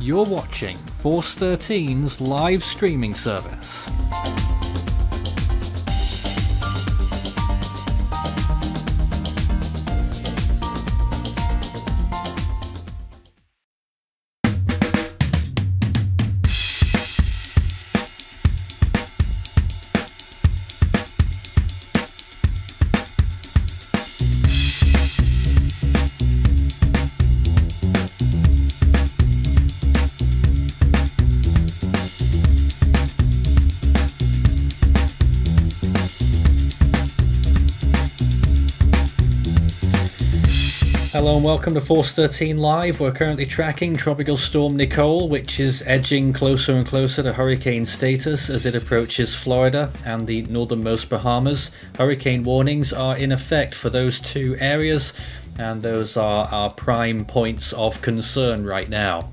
You're watching Force 13's live streaming service. Hello and welcome to Force 13 Live. We're currently tracking Tropical Storm Nicole, which is edging closer and closer to hurricane status as it approaches Florida and the northernmost Bahamas. Hurricane warnings are in effect for those two areas, and those are our prime points of concern right now.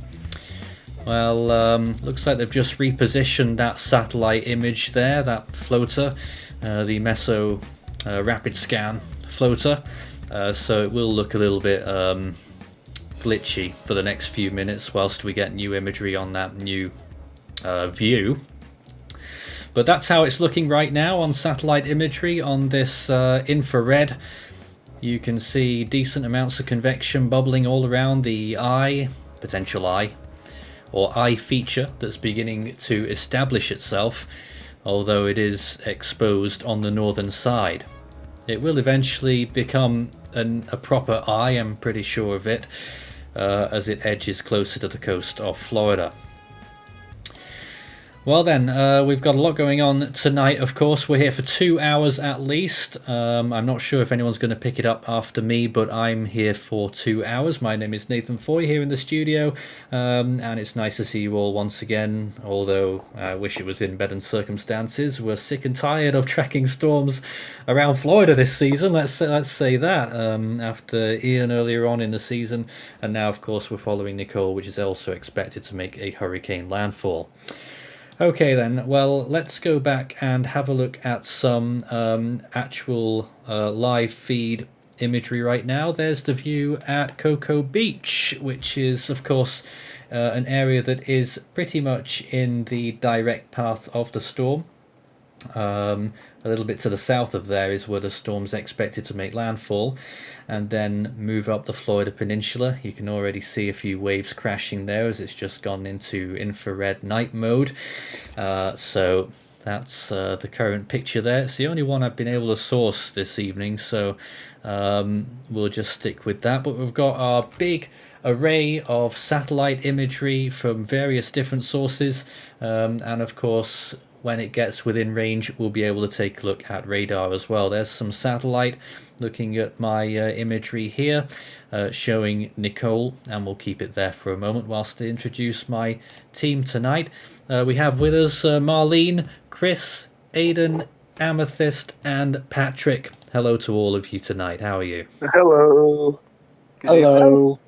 Well, looks like they've just repositioned that satellite image there, that floater, the Meso rapid scan floater. So it will look a little bit glitchy for the next few minutes whilst we get new imagery on that new view. But that's how it's looking right now on satellite imagery on this infrared. You can see decent amounts of convection bubbling all around the eye, potential eye, or eye feature that's beginning to establish itself, although it is exposed on the northern side. It will eventually become a proper eye, I'm pretty sure of it, as it edges closer to the coast of Florida. Well then, we've got a lot going on tonight, of course. We're here for 2 hours at least. I'm not sure if anyone's going to pick it up after me, but I'm here for 2 hours. My name is Nathan Foy here in the studio, and it's nice to see you all once again, although I wish it was in better circumstances. We're sick and tired of tracking storms around Florida this season, let's say that, after Ian earlier on in the season, and now, of course, we're following Nicole, which is also expected to make a hurricane landfall. Okay then, well, let's go back and have a look at some actual live feed imagery right now. There's the view at Cocoa Beach, which is, of course, an area that is pretty much in the direct path of the storm. A little bit to the south of there is where the storm's expected to make landfall and then move up the Florida Peninsula. You can already see a few waves crashing there as it's just gone into infrared night mode. So that's the current picture there. It's the only one I've been able to source this evening, so we'll just stick with that. But we've got our big array of satellite imagery from various different sources, and of course, when it gets within range, we'll be able to take a look at radar as well. There's some satellite looking at my imagery here, showing Nicole, and we'll keep it there for a moment whilst I introduce my team tonight. We have with us Marlene, Chris, Aidan, Amethyst, and Patrick. Hello to all of you tonight. How are you? Hello. Hello.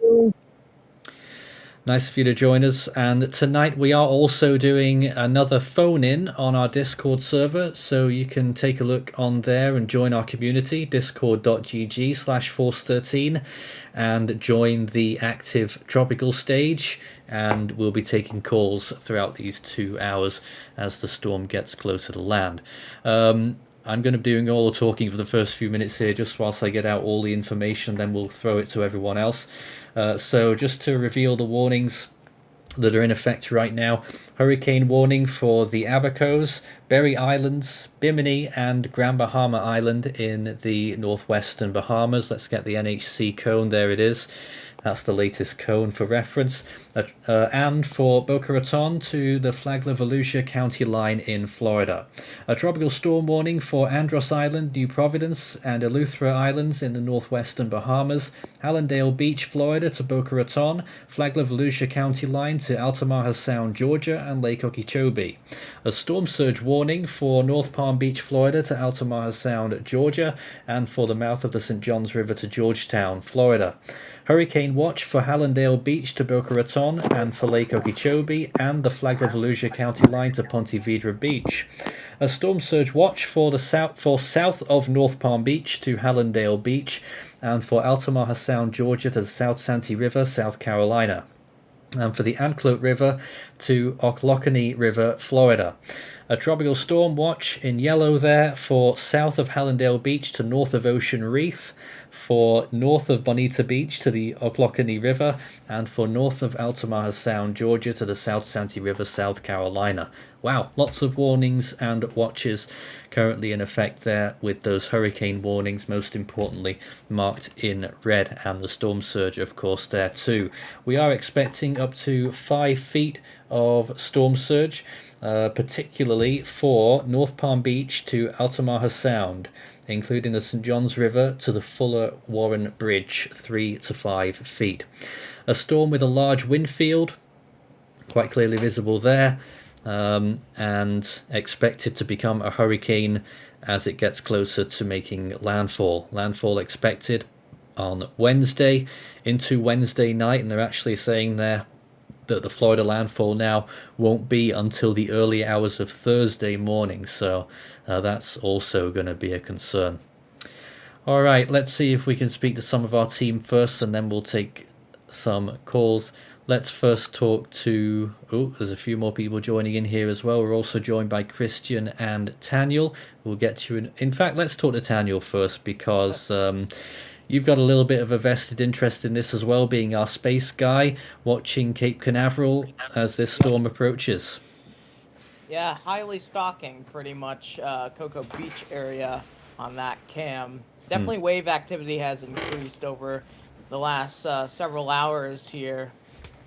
Nice of you to join us, and tonight we are also doing another phone-in on our Discord server, so you can take a look on there and join our community, discord.gg/force13, and join the active tropical stage, and we'll be taking calls throughout these 2 hours as the storm gets closer to land. I'm going to be doing all the talking for the first few minutes here, just whilst I get out all the information, then we'll throw it to everyone else. So just to reveal the warnings that are in effect right now: hurricane warning for the Abacos, Berry Islands, Bimini, and Grand Bahama Island in the northwestern Bahamas. Let's get the NHC cone. There it is. That's the latest cone for reference. And for Boca Raton to the Flagler-Volusia County line in Florida. A tropical storm warning for Andros Island, New Providence, and Eleuthera Islands in the northwestern Bahamas. Hallandale Beach, Florida to Boca Raton. Flagler-Volusia County line to Altamaha Sound, Georgia, and Lake Okeechobee. A storm surge warning for North Palm Beach, Florida to Altamaha Sound, Georgia, and for the mouth of the St. Johns River to Georgetown, Florida. Hurricane watch for Hallandale Beach to Boca Raton and for Lake Okeechobee and the Flagler-Volusia County line to Ponte Vedra Beach. A storm surge watch for south of North Palm Beach to Hallandale Beach and for Altamaha Sound, Georgia to the South Santee River, South Carolina. and for the Antelope River to Ochlockonee River, Florida. A tropical storm watch in yellow there for south of Hallandale Beach to north of Ocean Reef, for north of Bonita Beach to the Ochlockonee River, and for north of Altamaha Sound, Georgia to the South Santee River, South Carolina. Wow, lots of warnings and watches currently in effect there, with those hurricane warnings most importantly marked in red, and the storm surge of course there too. We are expecting up to 5 feet of storm surge, particularly for North Palm Beach to Altamaha Sound, including the St. Johns River to the Fuller Warren Bridge, 3 to 5 feet. A storm with a large wind field, quite clearly visible there, and expected to become a hurricane as it gets closer to making landfall. Landfall expected on Wednesday into Wednesday night, and they're actually saying there that the Florida landfall now won't be until the early hours of Thursday morning, so that's also going to be a concern. All right, let's see if we can speak to some of our team first, and then we'll take some calls. Let's first talk to... Oh, there's a few more people joining in here as well. We're also joined by Christian and Taniel. We'll get to... In fact, let's talk to Taniel first, because you've got a little bit of a vested interest in this as well, being our space guy, watching Cape Canaveral as this storm approaches. Yeah, highly stalking, pretty much, Cocoa Beach area on that cam. Definitely wave activity has increased over the last several hours here.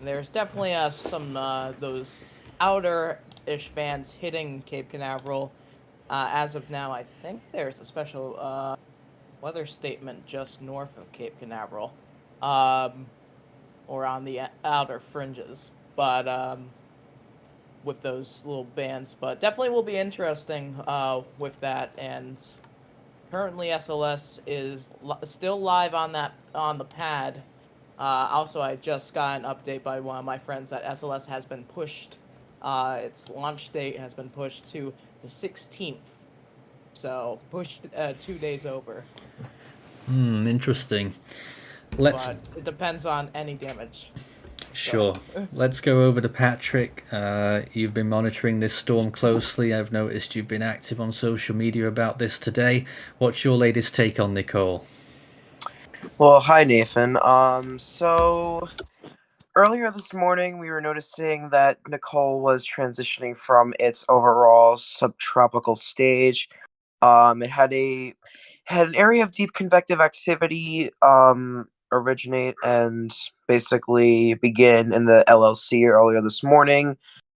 There's definitely some those outer-ish bands hitting Cape Canaveral. As of now, I think there's a special weather statement just north of Cape Canaveral, or on the outer fringes, but with those little bands. But definitely will be interesting with that. And currently, SLS is still live on the pad. Also, I just got an update by one of my friends that SLS has been pushed. Its launch date has been pushed to the 16th. So, pushed 2 days over. Interesting. But it depends on any damage. Sure. Let's go over to Patrick. You've been monitoring this storm closely. I've noticed you've been active on social media about this today. What's your latest take on Nicole? Well, hi, Nathan. So earlier this morning, we were noticing that Nicole was transitioning from its overall subtropical stage. It had an area of deep convective activity originate and basically begin in the LLC earlier this morning.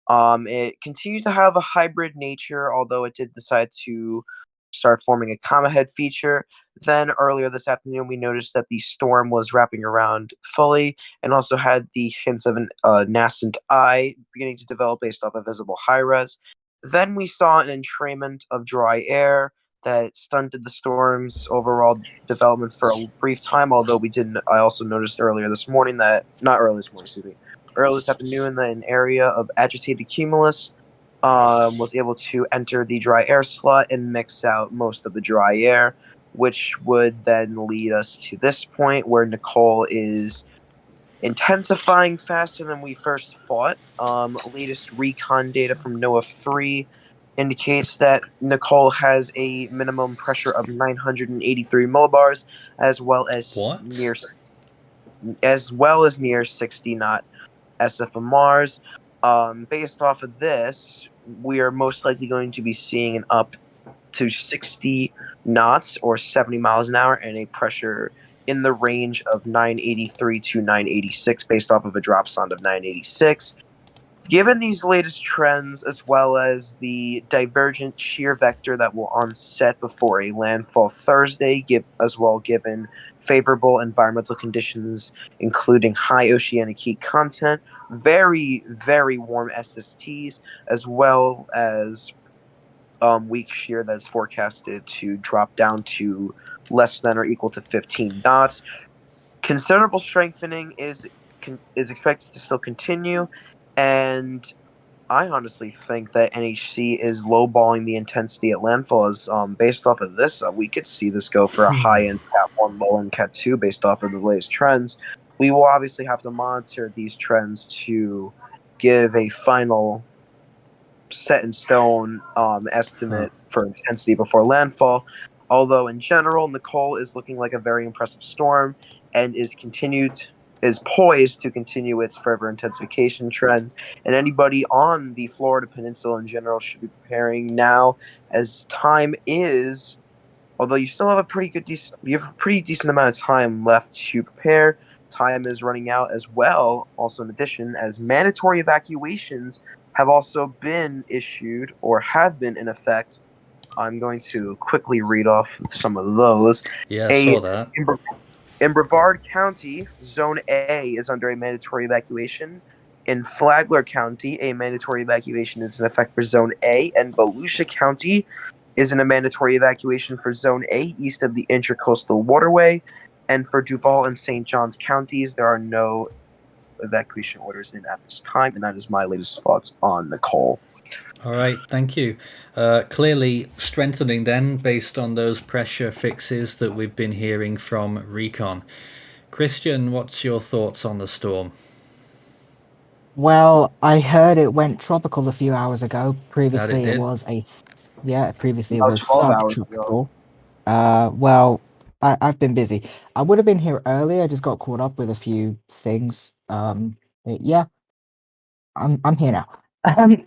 It continued to have a hybrid nature, although it did decide to start forming a comma head feature. Then earlier this afternoon, we noticed that the storm was wrapping around fully and also had the hints of a nascent eye beginning to develop based off a visible high res. Then we saw an entrainment of dry air that stunted the storm's overall development for a brief time, although I also noticed earlier this morning early this afternoon, that an area of agitated cumulus was able to enter the dry air slot and mix out most of the dry air, which would then lead us to this point where Nicole is intensifying faster than we first thought. Latest recon data from NOAA 3 indicates that Nicole has a minimum pressure of 983 millibars, as well as near 60 knot SFMRs. Based off of this, we are most likely going to be seeing an up to 60 knots or 70 miles an hour and a pressure in the range of 983 to 986 based off of a drop sound of 986. Given these latest trends, as well as the divergent shear vector that will onset before a landfall Thursday, given favorable environmental conditions, including high oceanic heat content, very, very warm SSTs, as well as weak shear that's forecasted to drop down to less than or equal to 15 knots. Considerable strengthening is expected to still continue, and I honestly think that NHC is lowballing the intensity at landfall. As based off of this, we could see this go for a high end Cat 1, low end Cat 2, based off of the latest trends, we will obviously have to monitor these trends to give a final set in stone estimate for intensity before landfall. Although in general, Nicole is looking like a very impressive storm and is poised to continue its further intensification trend. And anybody on the Florida Peninsula in general should be preparing now, as time is. Although you still have you have a pretty decent amount of time left to prepare. Time is running out as well. Also, in addition, as mandatory evacuations have also been issued or have been in effect. I'm going to quickly read off some of those. Yeah, I saw that. In Brevard County, Zone A is under a mandatory evacuation. In Flagler County, a mandatory evacuation is in effect for Zone A, and Volusia County is in a mandatory evacuation for Zone A east of the Intracoastal Waterway. And for Duval and St. Johns counties, there are no evacuation orders in at this time, and that is my latest thoughts on Nicole. All right, thank you. Clearly strengthening then based on those pressure fixes that we've been hearing from Recon. Christian, what's your thoughts on the storm? Well, I heard it went tropical a few hours ago. Previously, did? it was previously it About was 12 hours subtropical. Well, I've been busy. I would have been here earlier. I just got caught up with a few things. Yeah, I'm here now.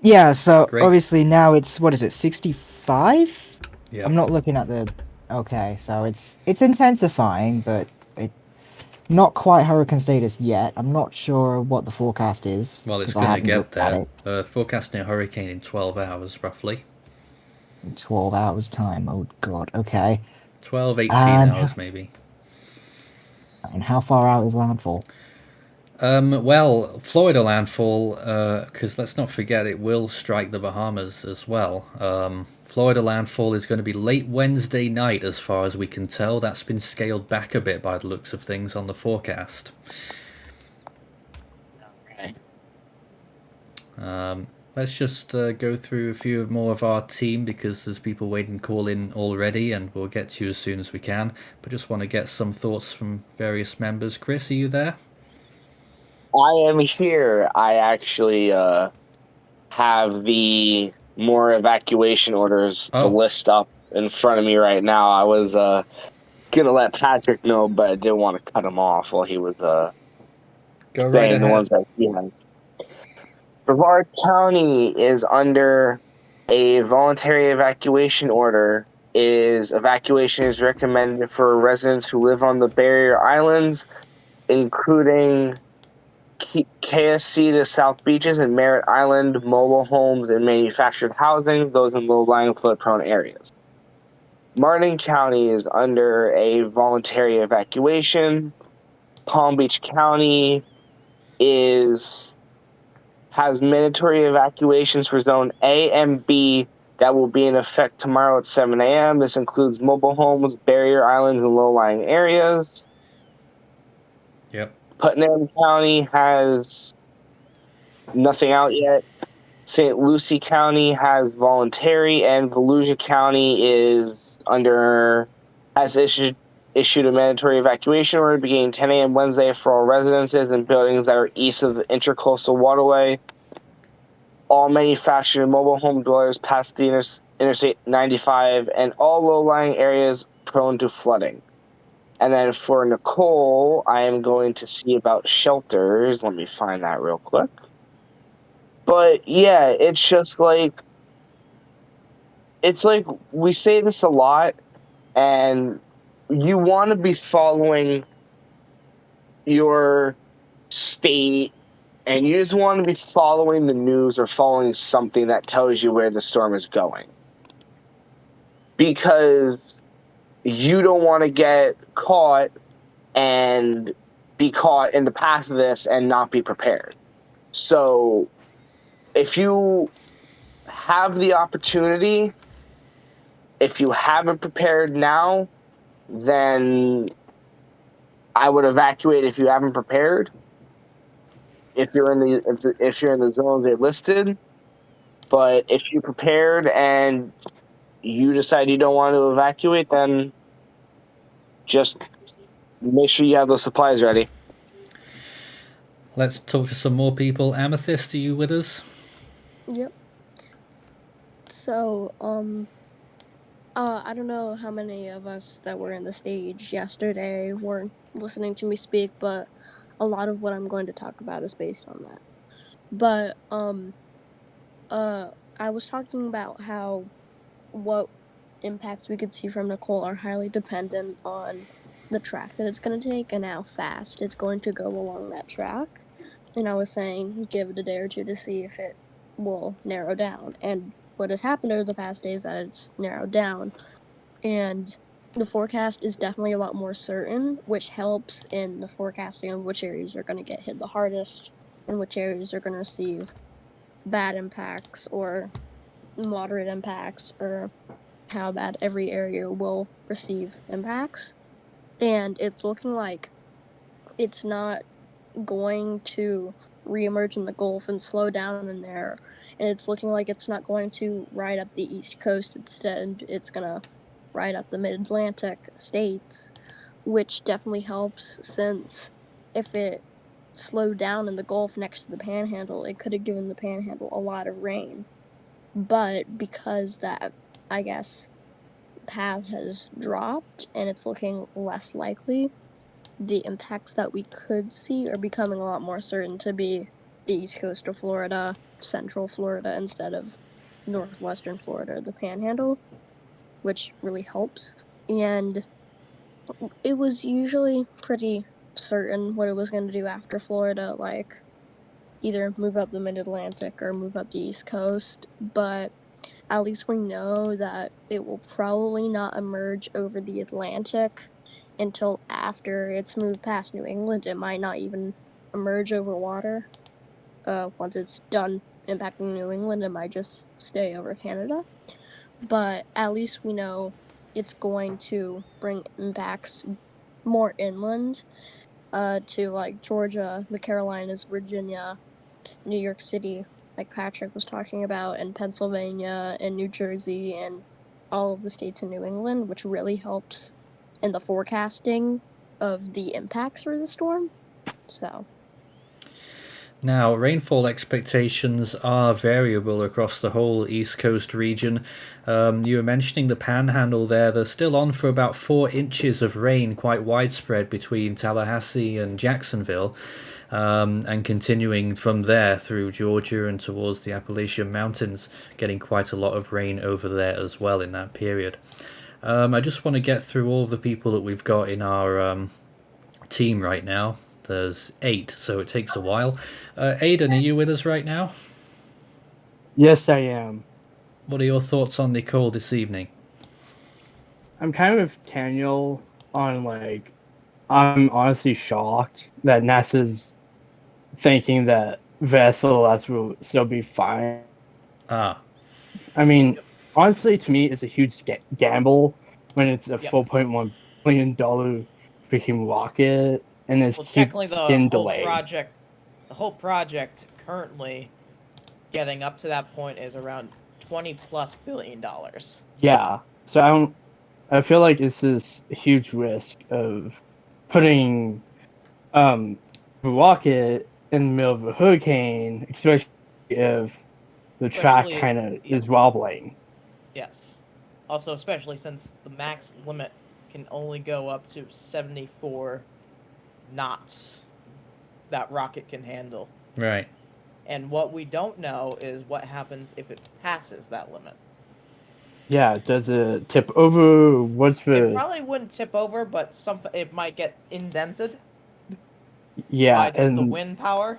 Yeah. So Great. obviously now it's what is it, 65? Yeah. I'm not looking at the. Okay, so it's intensifying, but not quite hurricane status yet. I'm not sure what the forecast is. Well, it's 'cause I going to haven't get looked at there. Forecasting a hurricane in 12 hours, roughly. In 12 hours time. Oh god. Okay. 12, 18 hours maybe. And how far out is landfall? Well, Florida landfall, because let's not forget it will strike the Bahamas as well. Florida landfall is going to be late Wednesday night as far as we can tell. That's been scaled back a bit by the looks of things on the forecast. Okay. Let's just go through a few more of our team because there's people waiting to call in already, and we'll get to you as soon as we can. But just want to get some thoughts from various members. Chris, are you there? I am here. I actually have the more evacuation orders, the list up in front of me right now. I was going to let Patrick know, but I didn't want to cut him off while he was Go right saying ahead. the ones that he has. Brevard County is under a voluntary evacuation order. Evacuation is recommended for residents who live on the barrier islands, including KSC to South Beaches and Merritt Island, mobile homes and manufactured housing, those in low-lying flood-prone areas. Martin County is under a voluntary evacuation. Palm Beach County has mandatory evacuations for Zone A and B that will be in effect tomorrow at 7 a.m. This includes mobile homes, barrier islands, and low-lying areas. Yep. Putnam County has nothing out yet. St. Lucie County has voluntary, and Volusia County has issued a mandatory evacuation order beginning 10 a.m. Wednesday for all residences and buildings that are east of the Intracoastal Waterway. All manufactured and mobile home dwellers past the Interstate 95 and all low-lying areas prone to flooding. And then for Nicole, I am going to see about shelters. Let me find that real quick. But yeah, it's just like we say this a lot, and you want to be following your state, and you just want to be following the news or following something that tells you where the storm is going. Because you don't want to get caught and be caught in the path of this and not be prepared. So if you have the opportunity, if you haven't prepared now, then I would evacuate if you haven't prepared. If you're in the zones they listed, but if you prepared and you decide you don't want to evacuate, then just make sure you have those supplies ready. let's talk to some more people. Amethyst, are you with us? Yep. So, I don't know how many of us that were in the stage yesterday were listening to me speak, but a lot of what I'm going to talk about is based on that. But, I was talking about how what impacts we could see from Nicole are highly dependent on the track that it's going to take and how fast it's going to go along that track. And I was saying, give it a day or two to see if it will narrow down. And what has happened over the past days is that it's narrowed down. And the forecast is definitely a lot more certain, which helps in the forecasting of which areas are going to get hit the hardest and which areas are going to receive bad impacts or moderate impacts, or how bad every area will receive impacts. And it's looking like it's not going to reemerge in the Gulf and slow down in there. And it's looking like it's not going to ride up the East Coast. Instead, it's going to ride up the mid-Atlantic states, which definitely helps, since if it slowed down in the Gulf next to the Panhandle, it could have given the Panhandle a lot of rain. But because that, I guess, path has dropped and it's looking less likely, the impacts that we could see are becoming a lot more certain to be the east coast of Florida, central Florida, instead of northwestern Florida, the Panhandle, which really helps. And it was usually pretty certain what it was going to do after Florida, like either move up the mid-Atlantic or move up the east coast, but at least we know that it will probably not emerge over the Atlantic until after it's moved past New England. It might not even emerge over water. Once it's done impacting New England, it might just stay over Canada. But at least we know it's going to bring impacts more inland, to like Georgia, the Carolinas, Virginia, New York City, like Patrick was talking about, and Pennsylvania and New Jersey and all of the states in New England, which really helps in the forecasting of the impacts for the storm. So Now, rainfall expectations are variable across the whole East Coast region. You were mentioning the Panhandle there. They're still on for about 4 inches of rain, quite widespread between Tallahassee and Jacksonville, and continuing from there through Georgia and towards the Appalachian Mountains, getting quite a lot of rain over there as well in that period. I just want to get through all of the people that we've got in our team right now. There's 8, so it takes a while. Aidan, are you with us right now? Yes, I am. What are your thoughts on Nicole this evening? I'm kind of with Daniel on, like, I'm honestly shocked that NASA's thinking that VSLS will still be fine. Ah, I mean, honestly, to me, it's a huge gamble when it's a Yep. $4.1 billion freaking rocket and it's Well, keeps technically, the getting whole delayed. project currently getting up to that point is around $20+ billion. Yeah, so I feel like this is a huge risk of putting the rocket in the middle of a hurricane, especially if the track Especially- kind of yeah. is wobbling. Yes. Also, especially since the max limit can only go up to 74 knots that rocket can handle. right. And what we don't know is what happens if it passes that limit. Yeah, does it tip over? What's It the probably wouldn't tip over, but it might get indented yeah? by just the And wind power.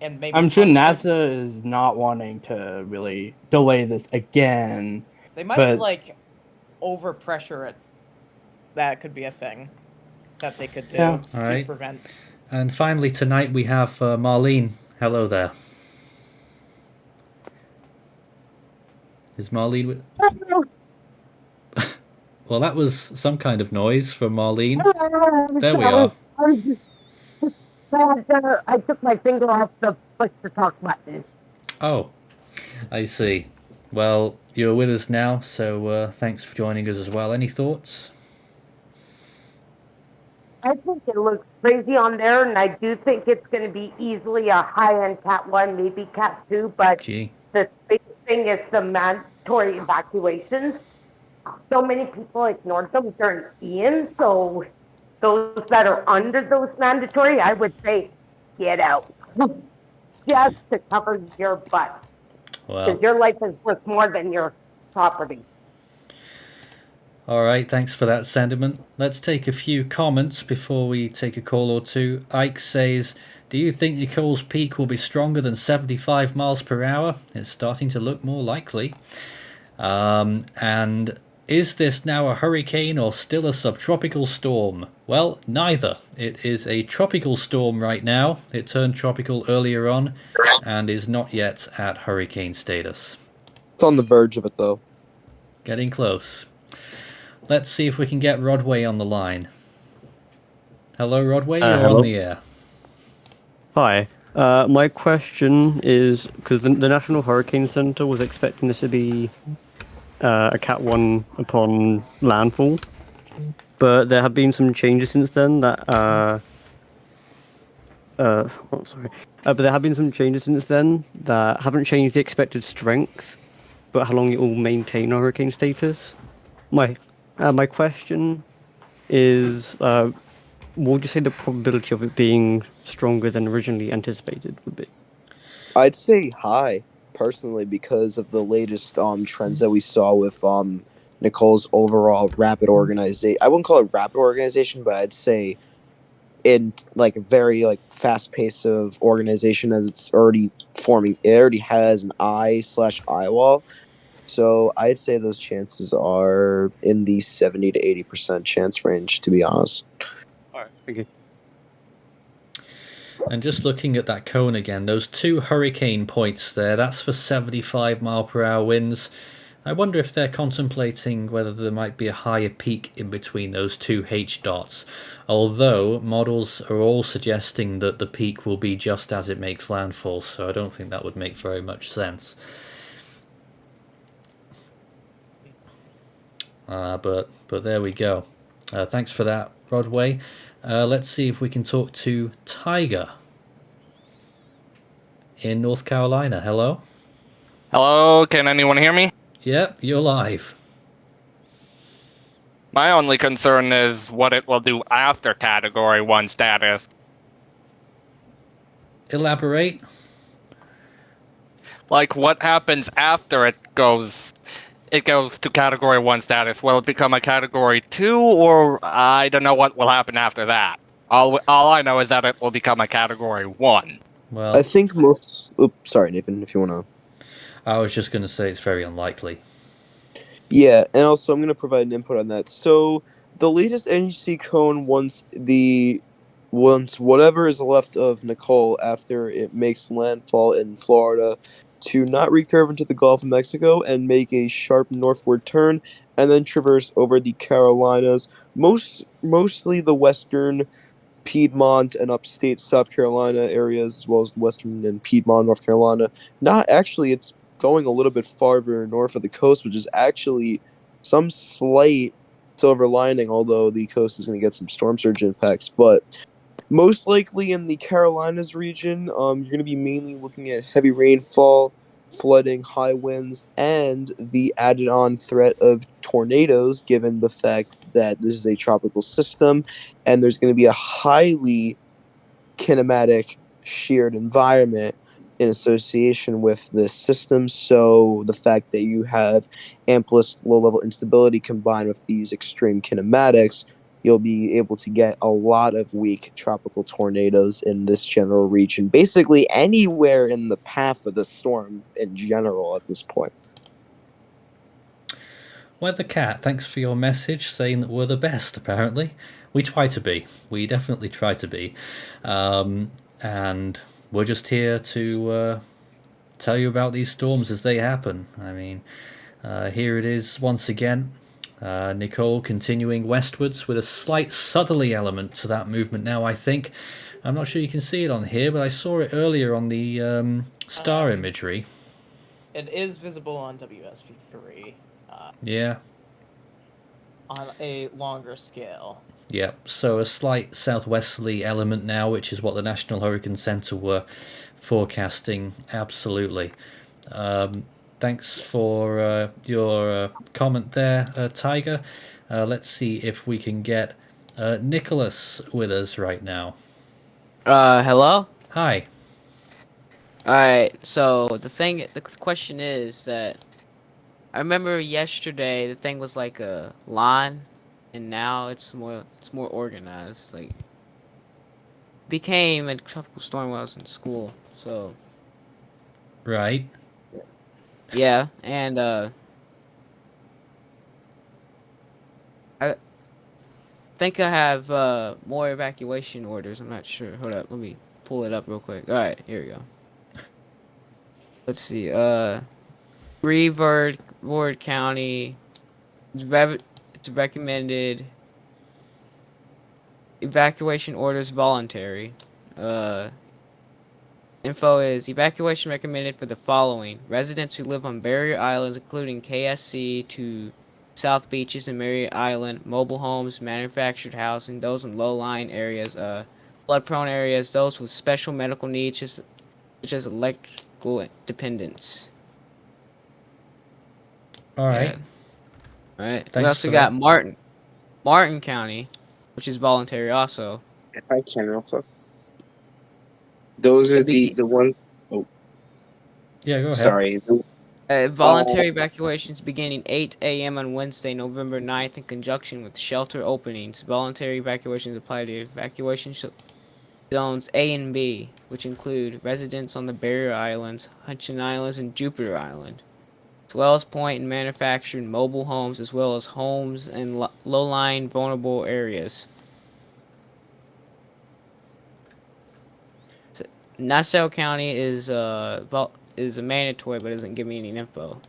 And maybe I'm sure punctured. NASA is not wanting to really delay this again. They might but- like overpressure it. That could be a thing that they could do Yeah. to Alright. prevent. And finally tonight we have Marlene. Hello there. Is Marlene with... Well, that was some kind of noise from Marlene. There we are. I took my finger off the push to talk button. Oh, I see. Well, you're with us now, so thanks for joining us as well. Any thoughts? I think it looks crazy on there, and I do think it's going to be easily a high-end Cat 1, maybe Cat 2, but Gee. the big thing is the mandatory evacuations. So many people ignored them during Ian, so those that are under those mandatory, I would say, get out. Just to cover your butt. Well, Because your life is worth more than your property. all right, thanks for that sentiment. Let's take a few comments before we take a call or two. Ike says, do you think Nicole's peak will be stronger than 75 miles per hour? It's starting to look more likely. And is this now a hurricane or still a subtropical storm? Well, neither. It is a tropical storm right now. It turned tropical earlier on and is not yet at hurricane status. It's on the verge of it, though. Getting close. Let's see if we can get Rodway on the line. Hello, Rodway. You're hello. on the air. Hi. My question is, because the National Hurricane Center was expecting this to be a Cat 1 upon landfall, but there have been some changes since then that but there have been some changes since then that haven't changed the expected strength, but how long it will maintain a hurricane status. My question is, what would you say the probability of it being stronger than originally anticipated would be? I'd say high, personally, because of the latest trends that we saw with Nicole's overall rapid organization. I wouldn't call it rapid organization, but I'd say in like a very fast pace of organization, as it's already forming. It already has an eye wall. So I'd say those chances are in the 70 to 80% chance range, to be honest. All right, thank you. And just looking at that cone again, those 2 hurricane points there, that's for 75 mile per hour winds. I wonder if they're contemplating whether there might be a higher peak in between those 2 H dots. Although models are all suggesting that the peak will be just as it makes landfall, so I don't think that would make very much sense. But there we go. Thanks for that, Rodway. Let's see if we can talk to Tiger in North Carolina. Hello? Hello, can anyone hear me? Yep, you're live. My only concern is what it will do after Category 1 status. Elaborate. Like, what happens after it goes to Category 1 status? Will it become a Category 2, or I don't know what will happen after that. All I know is that it will become a Category 1. Well, I think most... Oops, sorry, Nathan, if you want to... I was just going to say it's very unlikely. Yeah, and also I'm going to provide an input on that. So the latest NGC cone once whatever is left of Nicole after it makes landfall in Florida to not recurve into the Gulf of Mexico and make a sharp northward turn and then traverse over the Carolinas, mostly the western Piedmont and upstate South Carolina areas, as well as western and Piedmont, North Carolina. Not actually, it's going a little bit farther north of the coast, which is actually some slight silver lining, although the coast is going to get some storm surge impacts. But most likely in the Carolinas region, you're going to be mainly looking at heavy rainfall, flooding, high winds, and the added-on threat of tornadoes, given the fact that this is a tropical system, and there's going to be a highly kinematic sheared environment in association with this system. So the fact that you have amplest low-level instability combined with these extreme kinematics, you'll be able to get a lot of weak tropical tornadoes in this general region, basically anywhere in the path of the storm in general at this point. Weather Cat, thanks for your message saying that we're the best, apparently. We try to be. We definitely try to be. And we're just here to tell you about these storms as they happen. I mean, here it is once again. Nicole continuing westwards with a slight southerly element to that movement now, I think. I'm not sure you can see it on here, but I saw it earlier on the star imagery. It is visible on WSP3. Yeah. On a longer scale. Yep. So a slight southwesterly element now, which is what the National Hurricane Center were forecasting. Absolutely. Thanks for your comment there, Tiger. Let's see if we can get Nicholas with us right now. Hello? Hi. Alright, so the question is that I remember yesterday the thing was like a lawn, and now it's more organized. Like, became a tropical storm while I was in school. So Right. yeah, and I think I have more evacuation orders. I'm not sure. Hold up, let me pull it up real quick. All right, here we go. Let's see. Ward County. It's recommended. Evacuation orders voluntary. Info is evacuation recommended for the following: residents who live on barrier islands, including KSC to South Beaches and Marriott Island, mobile homes, manufactured housing, those in low-lying areas, flood-prone areas, those with special medical needs, such as electrical dependence. All right. Yeah. Right. We Thanks also for got that. Martin County, which is voluntary also. If I can, real quick. Those are the ones. Oh, Yeah, go ahead. sorry. Voluntary evacuations beginning 8 a.m. on Wednesday, November 9th, in conjunction with shelter openings. Voluntary evacuations apply to evacuation zones A and B, which include residents on the barrier islands, Hudson Islands, and Jupiter Island, Swells Point and manufactured mobile homes, as well as homes in low-lying vulnerable areas. Nassau County is a mandatory, but doesn't give me any info.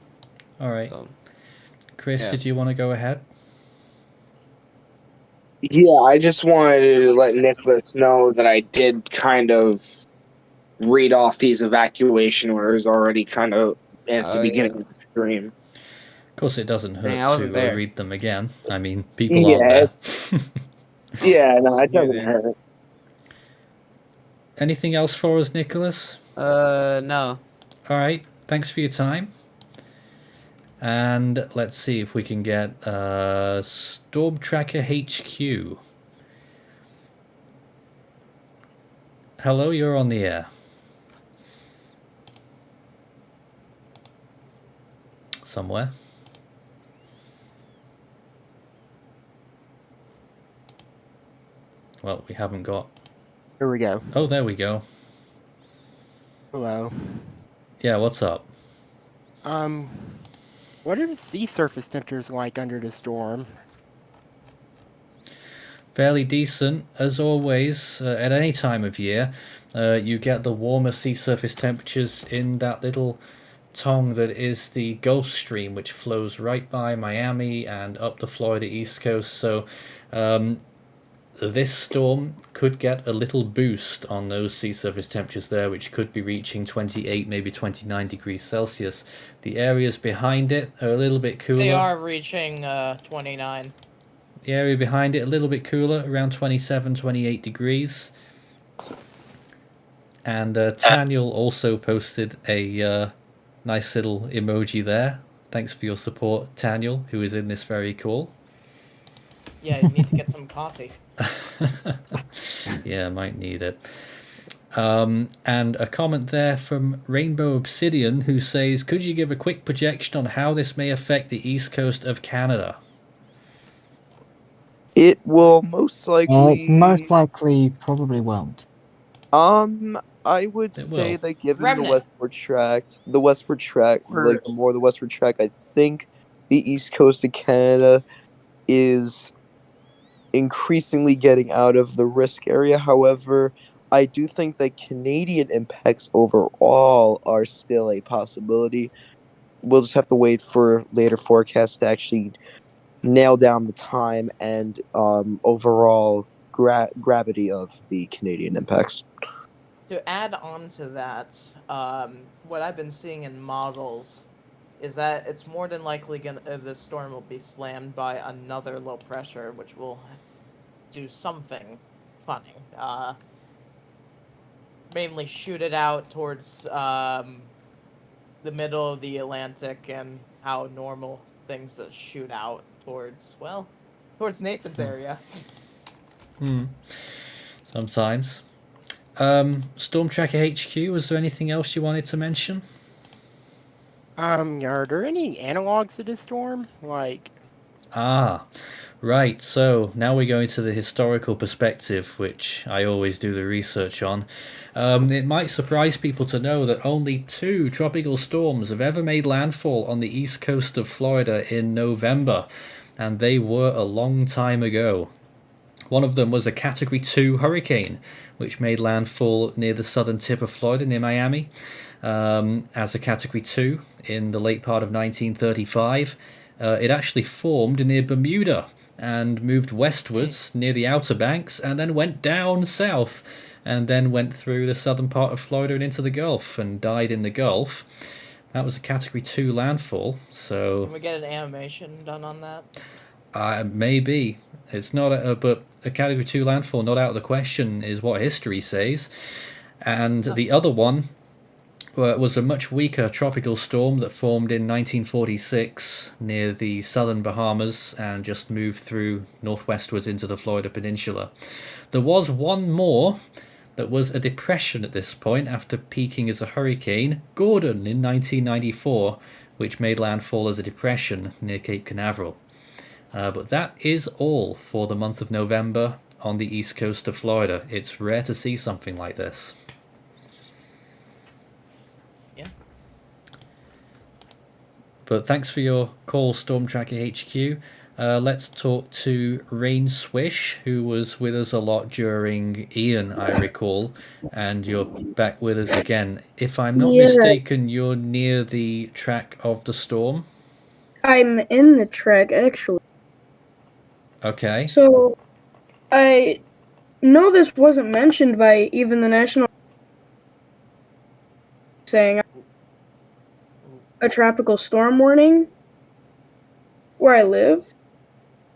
All right. So, Chris, yeah. did you want to go ahead? Yeah, I just wanted to let Nicholas know that I did kind of read off these evacuation orders already kind of at the beginning of the stream. Of course, it doesn't hurt I wasn't to there. read them again. I mean, people aren't there. Yeah, no, it Wasn't here doesn't then. hurt. Anything else for us, Nicholas? No. All right. Thanks for your time. And let's see if we can get Storm Tracker HQ. Hello, you're on the air. Somewhere. Well, we haven't got... Here we go. Oh, there we go. Hello. Yeah, what's up? What are the sea surface temperatures like under the storm? Fairly decent, as always, at any time of year. You get the warmer sea surface temperatures in that little tongue that is the Gulf Stream, which flows right by Miami and up the Florida East Coast. So this storm could get a little boost on those sea surface temperatures there, which could be reaching 28, maybe 29 degrees Celsius. The areas behind it are a little bit cooler. They are reaching 29. The area behind it a little bit cooler, around 27, 28 degrees. And Taniel also posted a nice little emoji there. Thanks for your support, Taniel, who is in this very call. Yeah, you need to get some coffee. Yeah, might need it. And a comment there from Rainbow Obsidian, who says, could you give a quick projection on how this may affect the east coast of Canada? It will most likely... most likely probably won't. I would say will. that given Remnant. the westward track, like the more the westward track, I think the east coast of Canada is increasingly getting out of the risk area. However, I do think that Canadian impacts overall are still a possibility. We'll just have to wait for later forecasts to actually nail down the time and overall gravity of the Canadian impacts. To add on to that, what I've been seeing in models is that it's more than likely this storm will be slammed by another low pressure, which will do something funny. Mainly shoot it out towards the middle of the Atlantic and how normal things to shoot out towards, well, towards Nathan's area. Sometimes. Storm Tracker HQ, was there anything else you wanted to mention? Are there any analogs of this storm? Right, so now we go into the historical perspective, which I always do the research on. It might surprise people to know that only 2 tropical storms have ever made landfall on the east coast of Florida in November, and they were a long time ago. One of them was a Category 2 hurricane, which made landfall near the southern tip of Florida, near Miami, as a Category 2 in the late part of 1935. It actually formed near Bermuda and moved westwards near the Outer Banks and then went down south and then went through the southern part of Florida and into the Gulf and died in the Gulf. That was a Category 2 landfall. So Can we get an animation done on that? Maybe. It's not, but a Category 2 landfall not out of the question is what history says. And the other one was a much weaker tropical storm that formed in 1946 near the southern Bahamas and just moved through northwestwards into the Florida Peninsula. There was one more that was a depression at this point after peaking as a hurricane, Gordon, in 1994, which made landfall as a depression near Cape Canaveral. But that is all for the month of November on the east coast of Florida. It's rare to see something like this. Yeah. But thanks for your call, Storm Tracker HQ. Let's talk to Rain Swish, who was with us a lot during Ian, I recall, and you're back with us again. If I'm not mistaken, you're near the track of the storm? I'm in the track, actually. Okay. So, I know this wasn't mentioned by even the National saying a tropical storm warning where I live,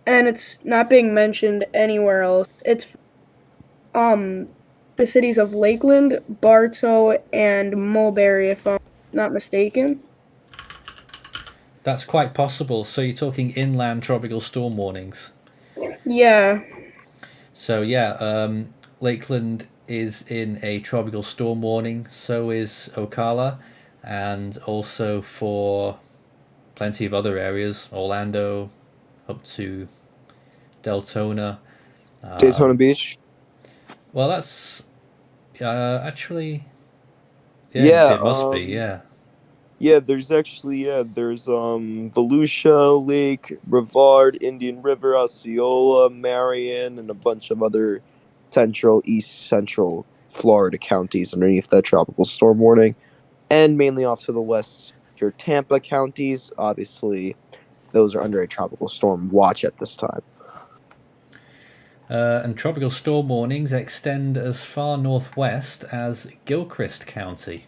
and it's not being mentioned anywhere else. It's the cities of Lakeland, Bartow, and Mulberry, if I'm not mistaken. That's quite possible. So you're talking inland tropical storm warnings? Yeah. So yeah, Lakeland is in a tropical storm warning. So is Ocala, and also for plenty of other areas, Orlando, up to Deltona. Daytona Beach. Well, that's actually... Yeah, it must be, yeah. Yeah, there's Volusia Lake, Brevard, Indian River, Osceola, Marion, and a bunch of other east central Florida counties underneath that tropical storm warning. And mainly off to the west, your Tampa counties, obviously, those are under a tropical storm watch at this time. And tropical storm warnings extend as far northwest as Gilchrist County.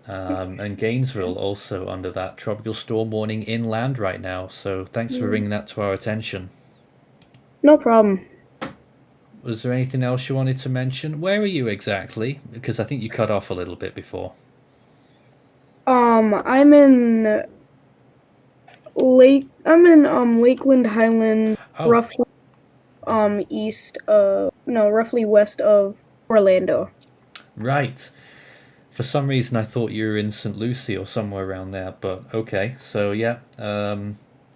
And Gainesville also under that tropical storm warning inland right now. So thanks for bringing that to our attention. No problem. Was there anything else you wanted to mention? Where are you exactly? Because I think you cut off a little bit before. I'm in Lakeland Highland, roughly roughly west of Orlando. Right. For some reason I thought you were in St. Lucie or somewhere around there, but okay. So yeah,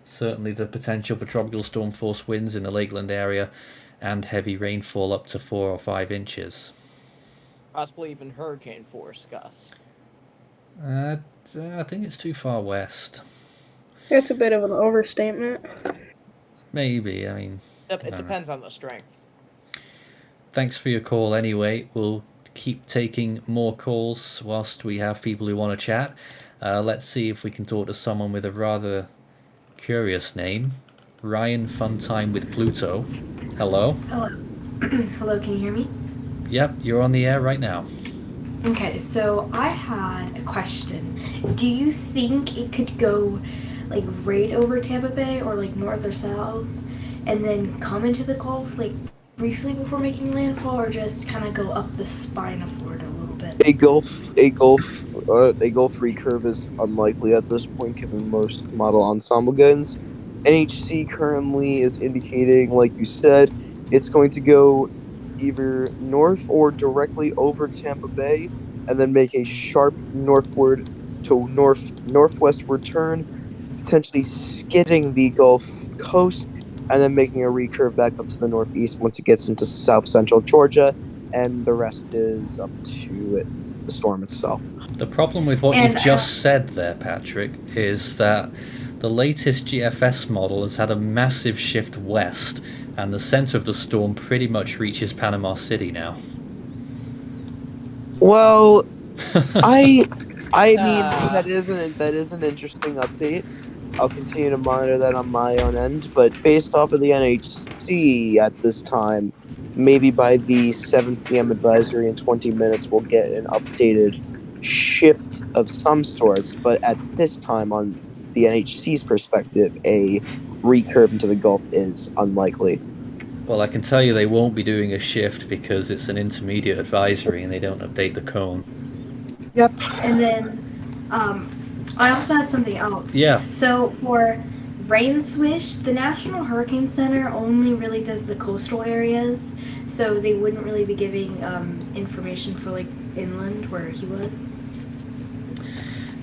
certainly the potential for tropical storm force winds in the Lakeland area and heavy rainfall up to 4 or 5 inches. Possibly even hurricane force, Gus. I think it's too far west. It's a bit of an overstatement. Maybe, I mean... It depends on the strength. Thanks for your call anyway. We'll keep taking more calls whilst we have people who want to chat. Let's see if we can talk to someone with a rather curious name. Ryan Funtime with Pluto. Hello. Hello. Hello, can you hear me? Yep, you're on the air right now. Okay, so I had a question. Do you think it could go like right over Tampa Bay or like north or south? and then come into the Gulf, like briefly before making landfall, or just kind of go up the spine of Florida a little bit? A Gulf recurve is unlikely at this point, given most model ensemble guidance. NHC currently is indicating, like you said, it's going to go either north or directly over Tampa Bay, and then make a sharp northward to northwestward turn, potentially skidding the Gulf Coast, and then making a recurve back up to the northeast once it gets into south central Georgia, and the rest is up to the storm itself. The problem with what you've just said there, Patrick, is that the latest GFS model has had a massive shift west, and the center of the storm pretty much reaches Panama City now. Well, I mean that is an interesting update. I'll continue to monitor that on my own end, but based off of the NHC at this time, maybe by the 7 p.m. advisory in 20 minutes, we'll get an updated shift of some sorts. But at this time, on the NHC's perspective, a recurve into the Gulf is unlikely. Well, I can tell you they won't be doing a shift because it's an intermediate advisory and they don't update the cone. Yep. And then I also had something else. Yeah. So for rain swish, the National Hurricane Center only really does the coastal areas, so they wouldn't really be giving information for like inland where he was.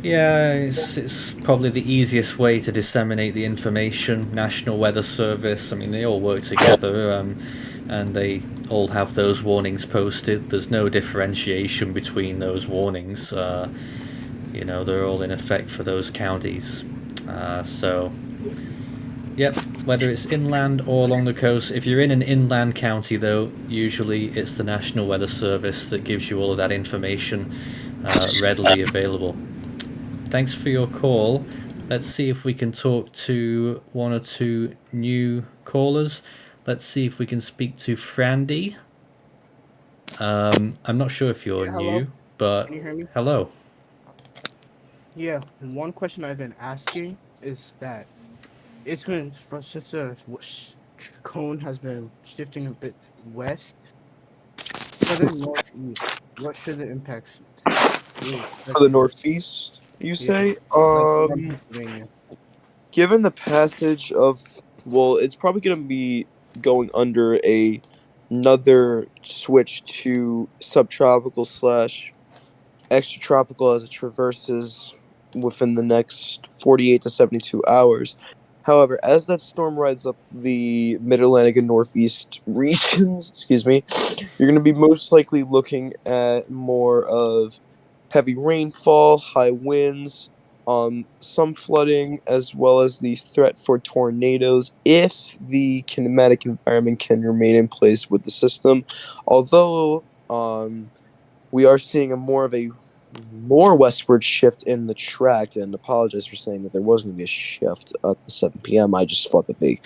Yeah, it's probably the easiest way to disseminate the information. National Weather Service, I mean, they all work together, and they all have those warnings posted. There's no differentiation between those warnings. You know, they're all in effect for those counties. So, yep, whether it's inland or along the coast. If you're in an inland county, though, usually it's the National Weather Service that gives you all of that information readily available. Thanks for your call. Let's see if we can talk to one or two new callers. Let's see if we can speak to Frandy. I'm not sure if you're new, but Can you hear me? hello. Yeah, one question I've been asking is that it's been since the cone has been shifting a bit west, further northeast. What should the impacts be? For the northeast, you say? Given the passage of, well, it's probably going to be going under another switch to subtropical / extratropical as it traverses within the next 48 to 72 hours. However, as that storm rides up the Mid-Atlantic and Northeast regions, you're going to be most likely looking at more of heavy rainfall, high winds, some flooding, as well as the threat for tornadoes if the kinematic environment can remain in place with the system. Although we are seeing a more westward shift in the track, and apologize for saying that there was going to be a shift at the 7 p.m. I just thought that they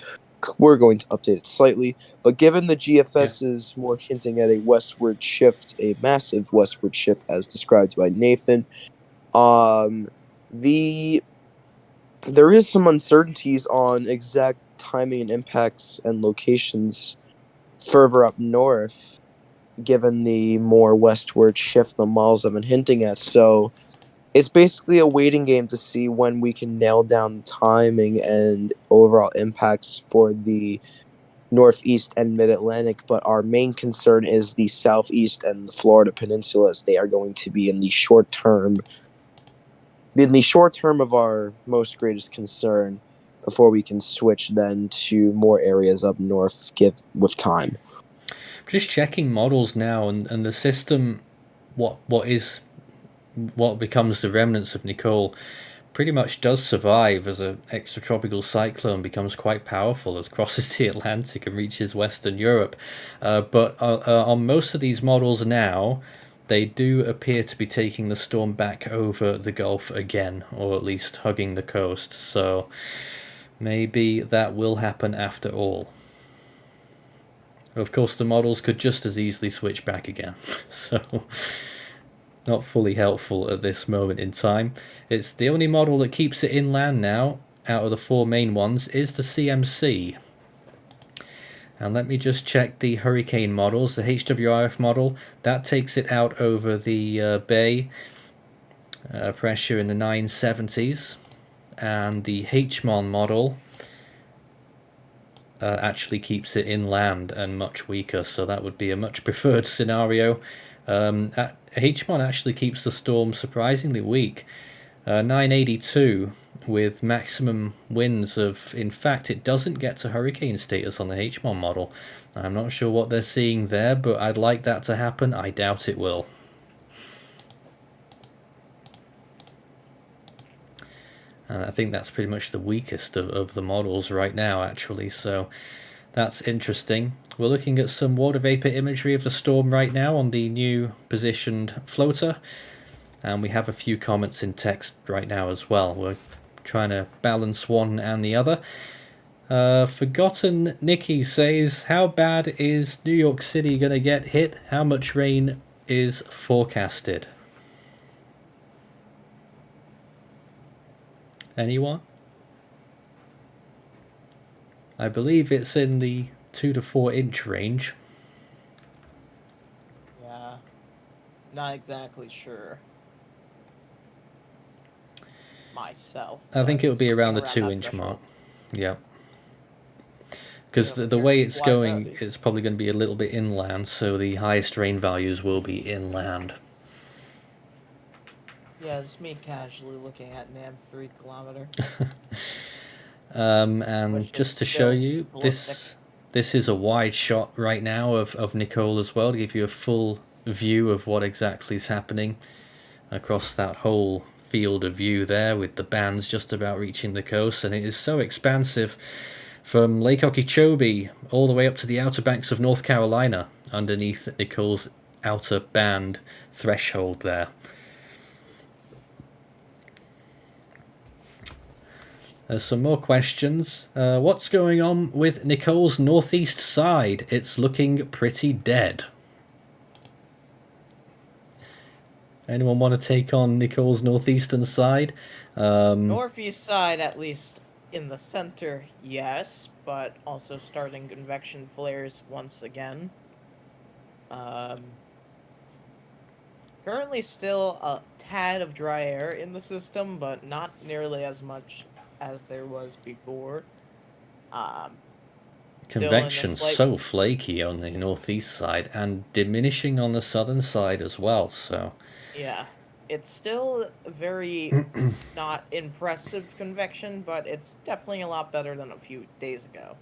were going to update it slightly. But given the GFS is more hinting at a westward shift, a massive westward shift as described by Nathan, there is some uncertainties on exact timing and impacts and locations further up north, given the more westward shift the models have been hinting at. So it's basically a waiting game to see when we can nail down the timing and overall impacts for the Northeast and Mid-Atlantic, but our main concern is the Southeast and the Florida Peninsula, as they are going to be in the short term of our most greatest concern before we can switch then to more areas up north with time. Just checking models now, and the system, what becomes the remnants of Nicole, pretty much does survive as an extratropical cyclone, becomes quite powerful as crosses the Atlantic and reaches Western Europe. But on most of these models now, they do appear to be taking the storm back over the Gulf again, or at least hugging the coast. So maybe that will happen after all. Of course, the models could just as easily switch back again. So not fully helpful at this moment in time. It's the only model that keeps it inland now, out of the four main ones, is the CMC. And let me just check the hurricane models. The HWRF model, that takes it out over the bay, pressure in the 970s. And the HMON model actually keeps it inland and much weaker, so that would be a much preferred scenario. HMON actually keeps the storm surprisingly weak. 982 with maximum winds of, in fact, it doesn't get to hurricane status on the HMON model. I'm not sure what they're seeing there, but I'd like that to happen. I doubt it will. I think that's pretty much the weakest of the models right now, actually, so that's interesting. We're looking at some water vapor imagery of the storm right now on the new positioned floater, and we have a few comments in text right now as well. We're trying to balance one and the other. Forgotten Nikki says, how bad is New York City going to get hit? How much rain is forecasted? Anyone? I believe it's in the 2 to 4 inch range. Yeah, not exactly sure myself. I think it'll be around the 2-inch mark. Yeah. Because the way it's going, it's probably going to be a little bit inland, so the highest rain values will be inland. Yeah, it's me casually looking at NAM 3 kilometer. And just to show you, this is a wide shot right now of Nicole as well, to give you a full view of what exactly is happening across that whole field of view there, with the bands just about reaching the coast. And it is so expansive from Lake Okeechobee all the way up to the Outer Banks of North Carolina underneath Nicole's outer band threshold there. There's some more questions. What's going on with Nicole's northeast side? It's looking pretty dead. Anyone want to take on Nicole's northeastern side? Northeast side, at least in the center, yes, but also starting convection flares once again. Currently still a tad of dry air in the system, but not nearly as much as there was before. Convection's so flaky on the northeast side and diminishing on the southern side as well, so... Yeah, it's still very not impressive convection, but it's definitely a lot better than a few days ago.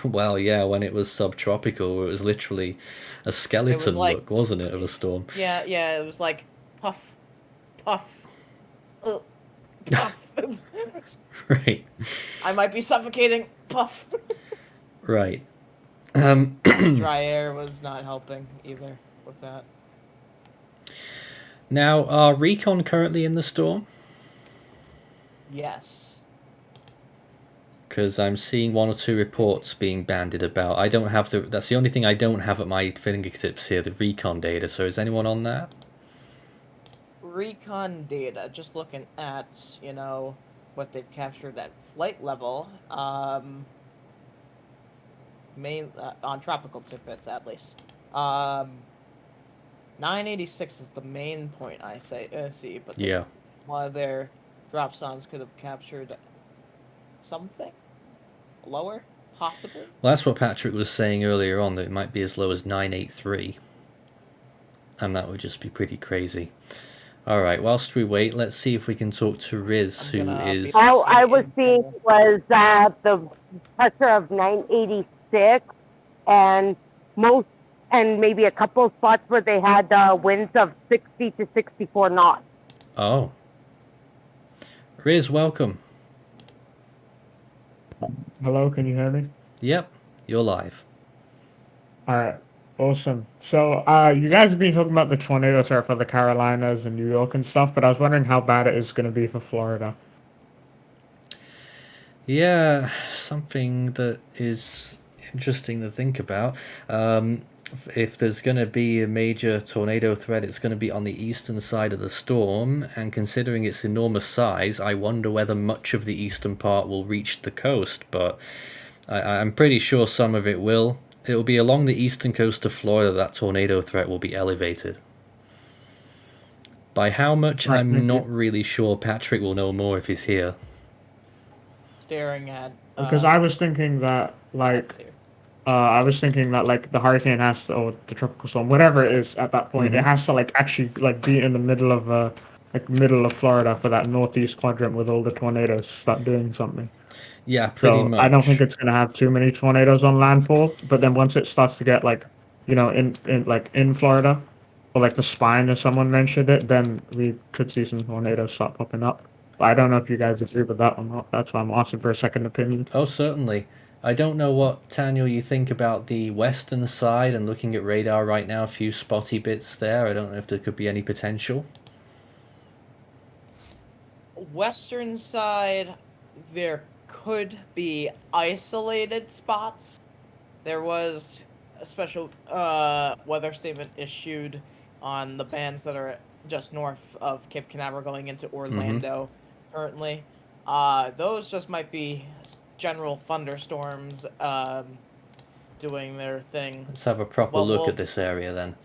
Well, yeah, when it was subtropical, it was literally a skeleton look, wasn't it, of a storm? Yeah, it was like puff, puff, puff. Right. I might be suffocating. Puff. Right. Dry air was not helping either with that. Now, are Recon currently in the storm? Yes. Because I'm seeing 1 or 2 reports being bandied about. I don't have that's the only thing I don't have at my fingertips here, the Recon data. So is anyone on that? Recon data, just looking at, what they've captured at flight level, on tropical tidbits at least. 986 is the main point I see, but yeah, one of their drop zones could have captured something lower, possibly. Well, that's what Patrick was saying earlier on, that it might be as low as 983, and that would just be pretty crazy. All right, whilst we wait, let's see if we can talk to Riz, who is... All I was seeing was the pressure of 986 and maybe a couple of spots where they had winds of 60 to 64 knots. Oh. Riz, welcome. Hello, can you hear me? Yep, you're live. Alright, awesome. So, you guys have been talking about the tornadoes for the Carolinas and New York and stuff, but I was wondering how bad it is going to be for Florida. Yeah, something that is interesting to think about. If there's going to be a major tornado threat, it's going to be on the eastern side of the storm, and considering its enormous size, I wonder whether much of the eastern part will reach the coast, but I'm pretty sure some of it will. It will be along the eastern coast of Florida that tornado threat will be elevated. By how much, Right, I'm thank not you. really sure. Patrick will know more if he's here. Staring at. Because I was thinking that, like, the hurricane has to, or the tropical storm, whatever it is at that point, it has to like actually like be in the middle of middle of Florida for that northeast quadrant with all the tornadoes to start doing something. Yeah, pretty So I don't think much. it's gonna have too many tornadoes on landfall. But then once it starts to get like, in Florida, or like the spine, as someone mentioned it, then we could see some tornadoes start popping up. But I don't know if you guys agree with that or not. That's why I'm asking for a second opinion. Oh, certainly. I don't know what, Daniel, you think about the western side and looking at radar right now, a few spotty bits there. I don't know if there could be any potential. Western side, there could be isolated spots. There was a special weather statement issued on the bands that are just north of Cape Canaveral going into Orlando currently. Those just might be general thunderstorms doing their thing. Let's have a proper But look at this area then.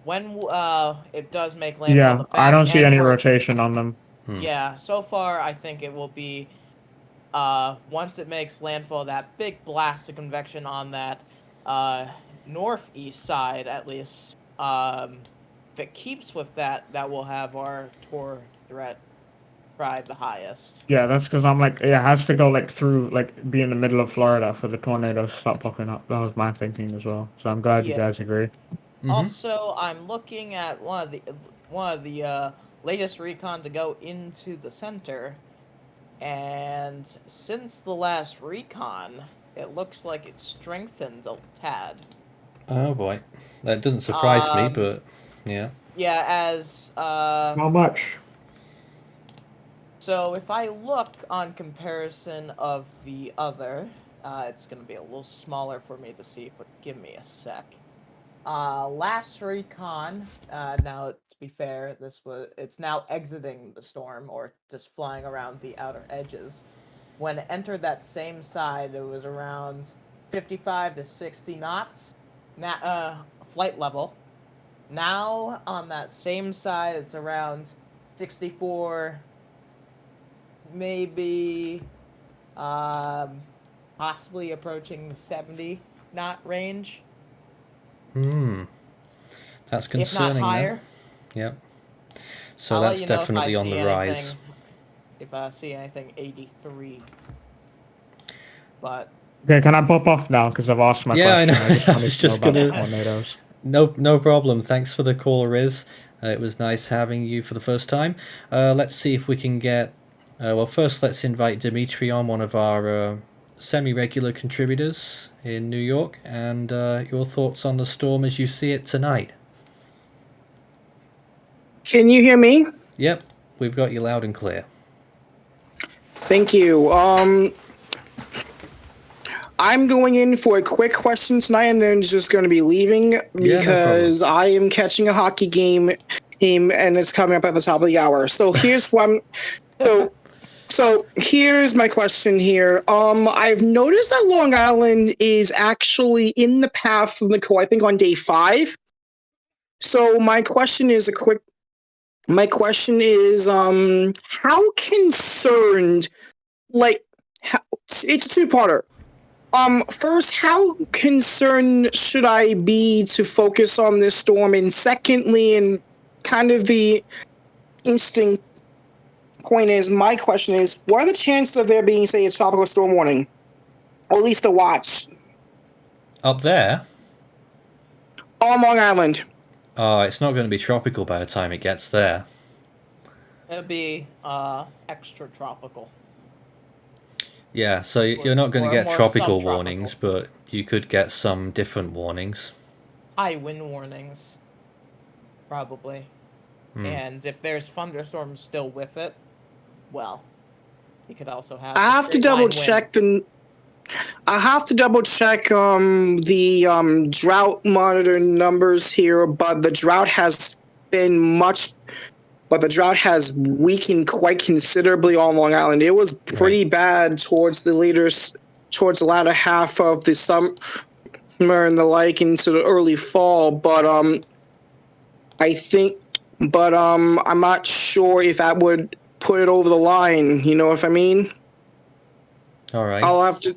when it does make landfall, Yeah, the back I don't see end any where- rotation on them. Yeah, so far I think it will be once it makes landfall, that big blast of convection on that northeast side at least, if it keeps with that, that will have our tor threat probably the highest. Yeah, that's because I'm like, it has to go like through, like be in the middle of Florida for the tornadoes to start popping up. That was my thinking as well. So I'm glad you Yeah. guys agree. Also, I'm looking at one of the latest recon to go into the center, and since the last recon, it looks like it's strengthened a tad. Oh boy, that doesn't surprise me, Um, but yeah. Yeah, as How much? So if I look on comparison of the other, it's going to be a little smaller for me to see, but give me a sec. Last recon, now to be fair, it's now exiting the storm or just flying around the outer edges. When it entered that same side, it was around 55 to 60 knots, flight level. Now on that same side, it's around 64. Maybe possibly approaching the 70 knot range. That's If concerning. not higher. Yep. So I'll that's let you know definitely if I on the see rise. anything, if I see anything 83. But Okay, can I pop off now? Because I've asked my Yeah, I question. know. I just I wanted was to know just about the gonna- tornadoes. No problem. Thanks for the call, Riz. It was nice having you for the first time. Let's see if we can get... well, first let's invite Dimitri on, one of our semi-regular contributors in New York, and your thoughts on the storm as you see it tonight. Can you hear me? Yep, we've got you loud and clear. Thank you. I'm going in for a quick question tonight, and then just going to be leaving because I am catching a hockey game, and it's coming up at the top of the hour. So here's what I'm. So here's my question here. I've noticed that Long Island is actually in the path of Nicole, I think on day 5. So my question is how concerned, it's a two-parter. First, how concerned should I be to focus on this storm? And secondly, and kind of the interesting point is, my question is, what are the chances of there being, say, a tropical storm warning? Or at least a watch? Up there? On Long Island. It's not going to be tropical by the time it gets there. it'll be extra tropical. Yeah, so you're not going to or get more tropical subtropical. warnings, but you could get some different warnings. High wind warnings, probably. And if there's thunderstorms still with it, well, you could also have. I have to double check the drought monitor numbers here, but the drought has weakened quite considerably on Long Island. It was pretty bad towards the later towards the latter half of the summer and the like into the early fall. But I'm not sure if that would put it over the line. You know what I mean? All right. I'll have to.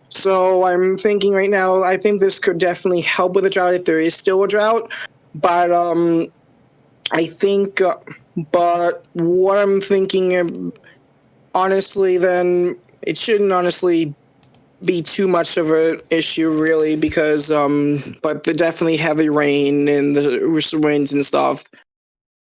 So I'm thinking right now, I think this could definitely help with the drought if there is still a drought. But I think, but what I'm thinking, honestly, then it shouldn't honestly be too much of an issue, really, because but the definitely heavy rain and the winds and stuff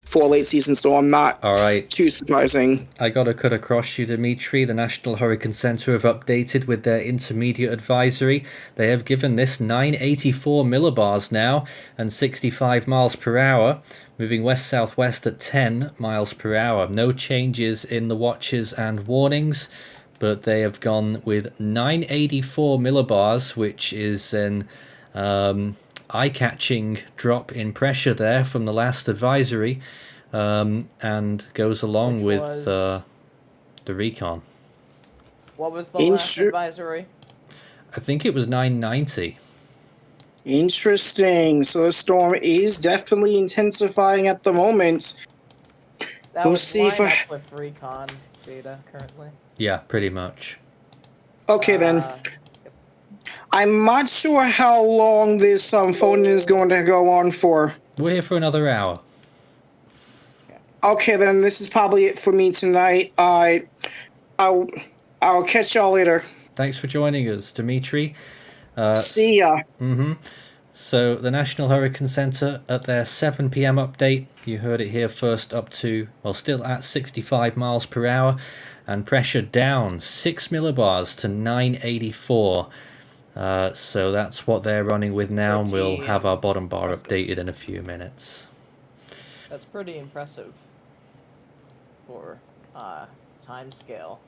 for late season storm, not all right. too surprising. I got to cut across you, Dimitri. The National Hurricane Center have updated with their intermediate advisory. They have given this 984 millibars now and 65 miles per hour, moving west-southwest at 10 miles per hour. No changes in the watches and warnings, but they have gone with 984 millibars, which is an eye-catching drop in pressure there from the last advisory, and goes along with the recon. What was the last advisory? I think it was 990. Interesting. So the storm is definitely intensifying at the moment. That We'll would see if line up with recon data currently. Yeah, pretty much. Okay, then. I'm not sure how long this phone is going to go on for. We're here for another hour. Okay, then this is probably it for me tonight. I'll catch y'all later. Thanks for joining us, Dimitri. See ya. So the National Hurricane Center at their 7 p.m. update, you heard it here first, up to, well, still at 65 miles per hour, and pressure down 6 millibars to 984. So that's what they're running with now, and we'll have our bottom bar updated in a few minutes. That's pretty impressive for time scale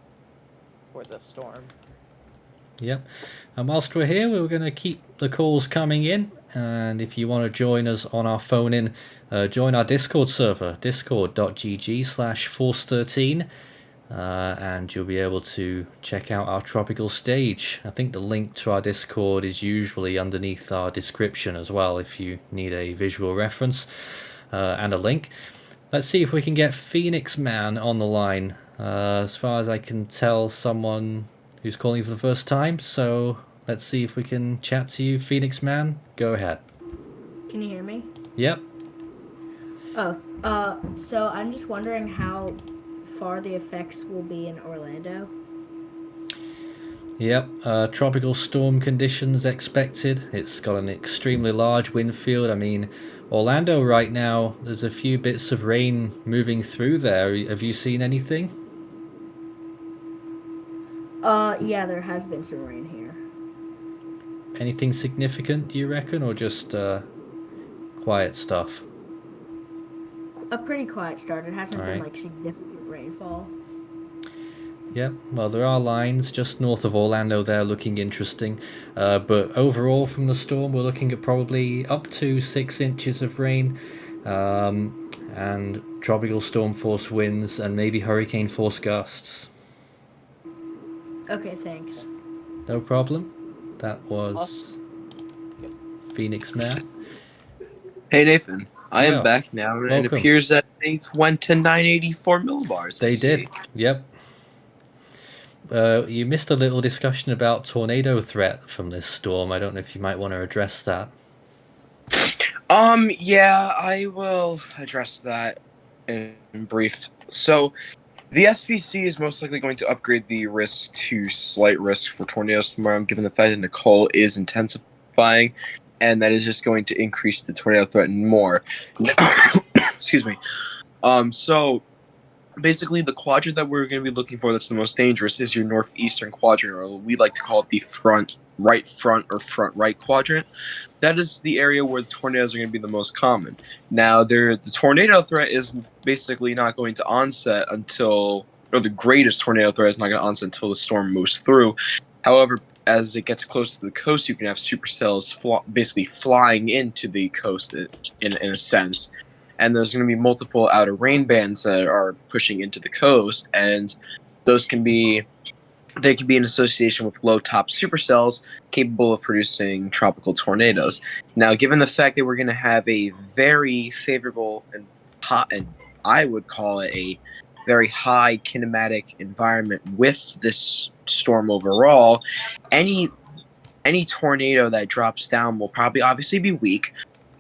for the storm. Yep. And whilst we're here, we're going to keep the calls coming in. And if you want to join us on our phone in, join our Discord server, discord.gg/force13. And you'll be able to check out our tropical stage. I think the link to our Discord is usually underneath our description as well, if you need a visual reference and a link. Let's see if we can get Phoenix Man on the line. As far as I can tell, someone who's calling for the first time. So let's see if we can chat to you, Phoenix Man. Go ahead. Can you hear me? Yep. So I'm just wondering how far the effects will be in Orlando. Yep, tropical storm conditions expected. It's got an extremely large wind field. I mean, Orlando right now, there's a few bits of rain moving through there. Have you seen anything? Yeah, there has been some rain here. Anything significant, do you reckon, or just quiet stuff? A pretty quiet start. It hasn't been Alright. like significant rainfall. Yep, well, there are lines just north of Orlando there looking interesting. But overall from the storm, we're looking at probably up to 6 inches of rain. And tropical storm force winds and maybe hurricane force gusts. Okay, thanks. No problem. That was Phoenix Man. Hey Nathan, I am Yeah. back now, and Welcome. it appears that they went to 984 millibars. They did, yep. You missed a little discussion about tornado threat from this storm. I don't know if you might want to address that. Yeah, I will address that in brief. So, the SPC is most likely going to upgrade the risk to slight risk for tornadoes tomorrow, given the fact that Nicole is intensifying, and that is just going to increase the tornado threat more. Excuse me. So, basically, the quadrant that we're going to be looking for that's the most dangerous is your northeastern quadrant, or we like to call it the front right quadrant. That is the area where the tornadoes are going to be the most common. Now, the tornado threat is basically not going to onset until, or the greatest tornado threat is not going to onset until the storm moves through. However, as it gets close to the coast, you can have supercells basically flying into the coast in a sense. And there's going to be multiple outer rain bands that are pushing into the coast, and those can be they can be in association with low-top supercells capable of producing tropical tornadoes. Now, given the fact that we're going to have a very favorable and hot, and I would call it a very high kinematic environment with this storm overall, any tornado that drops down will probably obviously be weak,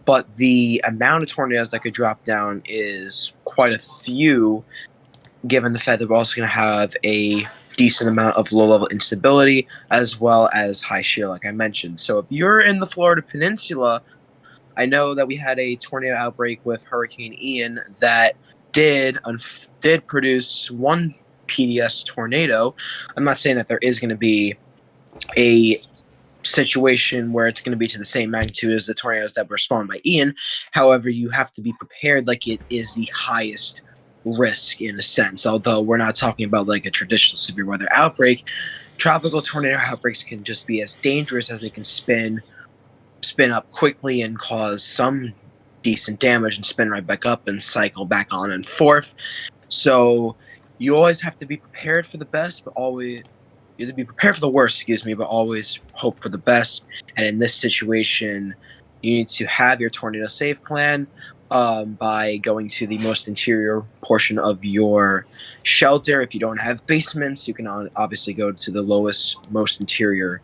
but the amount of tornadoes that could drop down is quite a few, given the fact that we're also going to have a decent amount of low-level instability as well as high shear, like I mentioned. So if you're in the Florida Peninsula, I know that we had a tornado outbreak with Hurricane Ian that did produce one PDS tornado. I'm not saying that there is going to be a situation where it's going to be to the same magnitude as the tornadoes that were spawned by Ian. However, you have to be prepared like it is the highest risk in a sense. Although we're not talking about like a traditional severe weather outbreak, tropical tornado outbreaks can just be as dangerous as they can spin up quickly and cause some decent damage and spin right back up and cycle back on and forth. So you always have to be prepared for the best, but always you have to be prepared for the worst, but always hope for the best. And in this situation, you need to have your tornado safe plan by going to the most interior portion of your shelter. If you don't have basements, you can obviously go to the lowest, most interior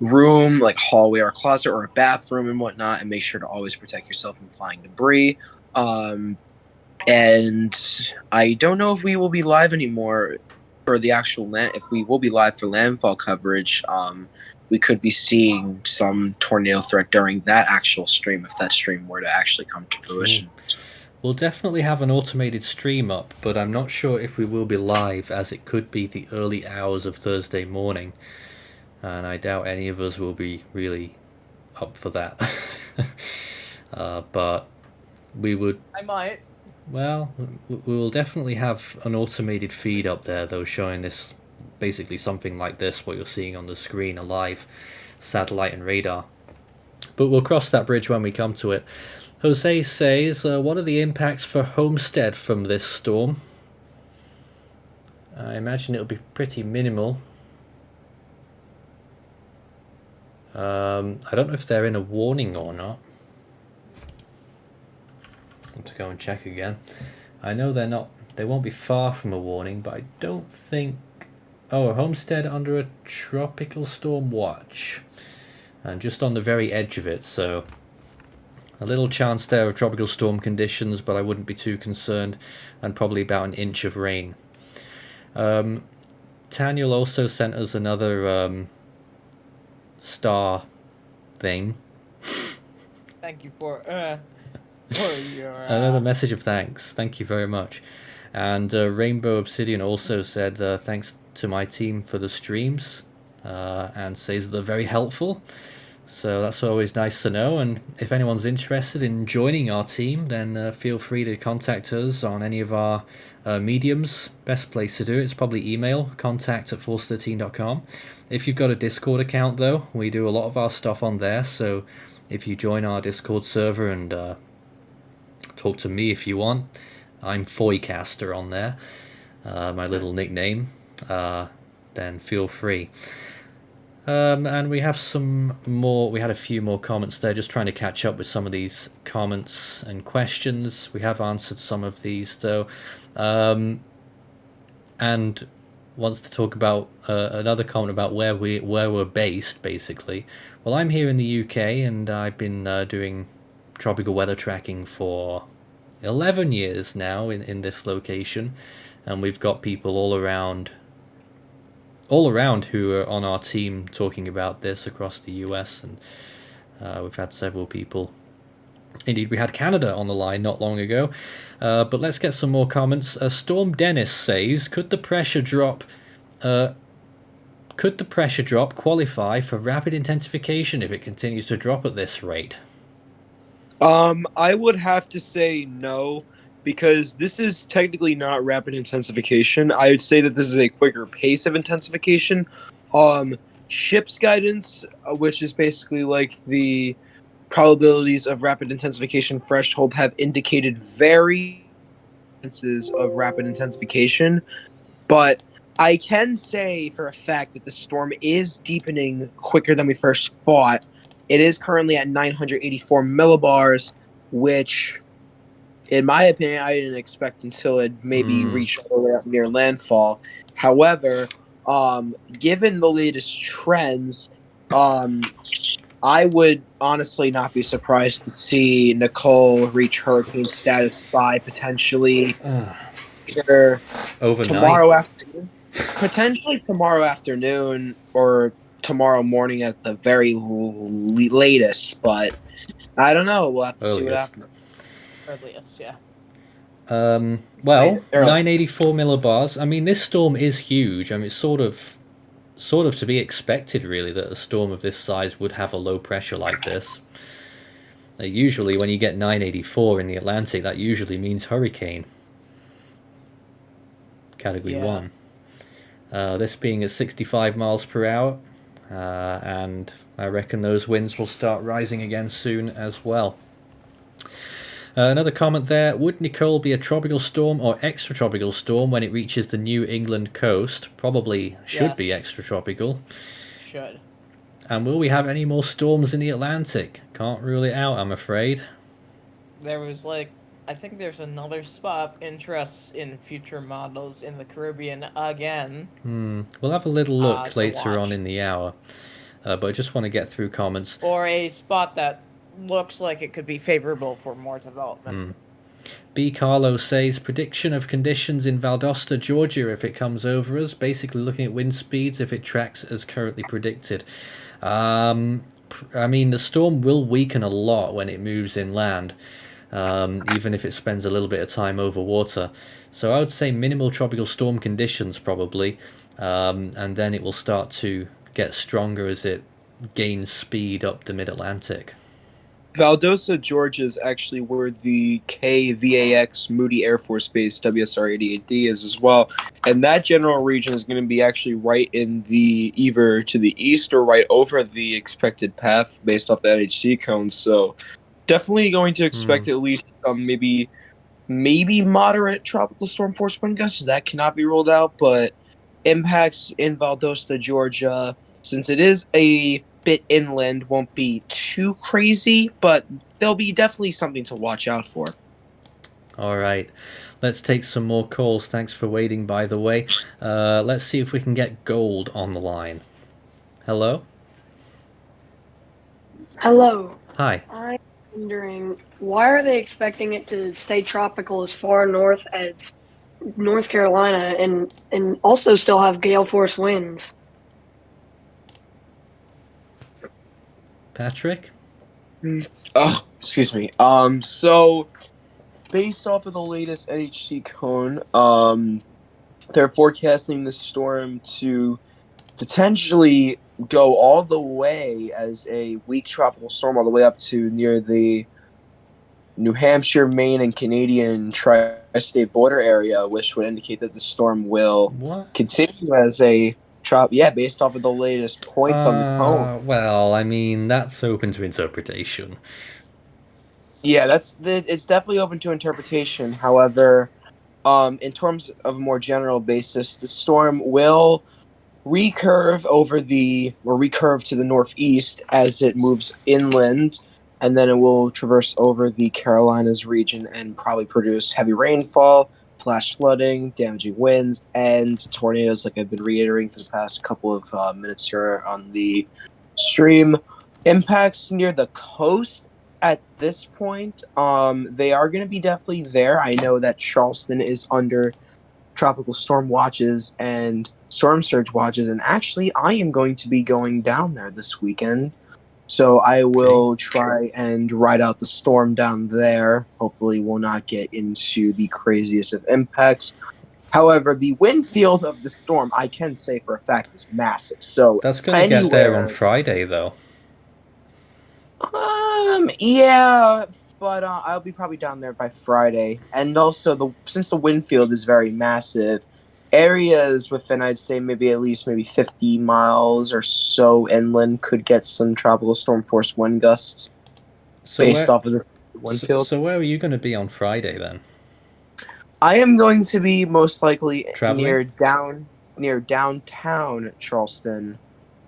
room, like hallway or closet or a bathroom and whatnot, and make sure to always protect yourself from flying debris. And I don't know if we will be live anymore for the actual if we will be live for landfall coverage. We could be seeing some tornado threat during that actual stream if that stream were to actually come to fruition. We'll definitely have an automated stream up, but I'm not sure if we will be live, as it could be the early hours of Thursday morning, and I doubt any of us will be really up for that. But we would... I might. Well, we will definitely have an automated feed up there, though, showing this, basically something like this, what you're seeing on the screen, a live satellite and radar. But we'll cross that bridge when we come to it. Jose says, what are the impacts for Homestead from this storm? I imagine it'll be pretty minimal. I don't know if they're in a warning or not. I have to go and check again. I know they're not. They won't be far from a warning, but I don't think... Oh, Homestead under a tropical storm watch. And just on the very edge of it, so... A little chance there of tropical storm conditions, but I wouldn't be too concerned. And probably about an inch of rain. Taniel also sent us another star thing. Thank you for your... Another message of thanks. Thank you very much. And Rainbow Obsidian also said thanks to my team for the streams, and says they're very helpful. So that's always nice to know. And if anyone's interested in joining our team, then feel free to contact us on any of our mediums. Best place to do it is probably email, contact@force13.com. If you've got a Discord account, though, we do a lot of our stuff on there. So if you join our Discord server and talk to me if you want, I'm Foycaster on there, my little nickname, then feel free. And we have some more. We had a few more comments there, just trying to catch up with some of these comments and questions. We have answered some of these, though, and wants to talk about another comment about where we're based, basically. Well, I'm here in the UK, and I've been doing tropical weather tracking for 11 years now in this location, and we've got people all around who are on our team talking about this across the US, and we've had several people. Indeed, we had Canada on the line not long ago. But let's get some more comments. Storm Dennis says, could the pressure drop qualify for rapid intensification if it continues to drop at this rate? I would have to say no, because this is technically not rapid intensification. I would say that this is a quicker pace of intensification. Ship's guidance, which is basically like the probabilities of rapid intensification threshold, have indicated variances of rapid intensification, but I can say for a fact that the storm is deepening quicker than we first thought. It is currently at 984 millibars, which, in my opinion, I didn't expect until it maybe reached all the way up near landfall. However, given the latest trends, I would honestly not be surprised to see Nicole reach hurricane status by potentially either overnight. Tomorrow afternoon. Potentially tomorrow afternoon or tomorrow morning at the very latest, but I don't know. We'll have to see what happens. Earliest, yeah. Well, 984 millibars. I mean, this storm is huge. I mean, it's sort of to be expected, really, that a storm of this size would have a low pressure like this. Usually, when you get 984 in the Atlantic, that usually means hurricane. Category 1. This being at 65 miles per hour, and I reckon those winds will start rising again soon as well. Another comment there: would Nicole be a tropical storm or extratropical storm when it reaches the New England coast? Probably should be extratropical. Should. And will we have any more storms in the Atlantic? Can't rule it out, I'm afraid. There was I think there's another spot of interest in future models in the Caribbean again. We'll have a little look later on in the hour, but I just want to get through comments. Or a spot that looks like it could be favorable for more development. B. Carlo says, prediction of conditions in Valdosta, Georgia if it comes over us, basically looking at wind speeds if it tracks as currently predicted. I mean, the storm will weaken a lot when it moves inland, even if it spends a little bit of time over water. So I would say minimal tropical storm conditions probably, and then it will start to get stronger as it gains speed up the mid-Atlantic. Valdosta, Georgia is actually where the KVAX Moody Air Force Base WSR-88D is as well. And that general region is going to be actually right in the, either to the east or right over the expected path based off the NHC cones. So definitely going to expect at least maybe moderate tropical storm force wind gusts. That cannot be ruled out, but impacts in Valdosta, Georgia, since it is a bit inland, won't be too crazy, but there'll be definitely something to watch out for. All right, let's take some more calls. Thanks for waiting, by the way. Let's see if we can get Gold on the line. Hello? Hello. Hi. I'm wondering, why are they expecting it to stay tropical as far north as North Carolina and also still have gale force winds? Patrick? Oh, excuse me. So based off of the latest NHC cone, they're forecasting the storm to potentially go all the way as a weak tropical storm all the way up to near the New Hampshire, Maine, and Canadian tri-state border area, which would indicate that the storm will continue as a based off of the latest points on the cone. Well, I mean, that's open to interpretation. Yeah, it's definitely open to interpretation. However, in terms of a more general basis, the storm will recurve to the northeast as it moves inland, and then it will traverse over the Carolinas region and probably produce heavy rainfall, flash flooding, damaging winds, and tornadoes, like I've been reiterating for the past couple of minutes here on the stream. Impacts near the coast at this point, they are going to be definitely there. I know that Charleston is under tropical storm watches and storm surge watches, and actually I am going to be going down there this weekend. So I will try and ride out the storm down there. Hopefully we'll not get into the craziest of impacts. However, the wind field of the storm, I can say for a fact, is massive. So that's going to get there on Friday, though. Yeah, but I'll be probably down there by Friday. And also, since the wind field is very massive, areas within, I'd say, maybe 50 miles or so inland could get some tropical storm force wind gusts based off of this wind field. So where are you going to be on Friday, then? I am going to be most likely traveling? near downtown Charleston.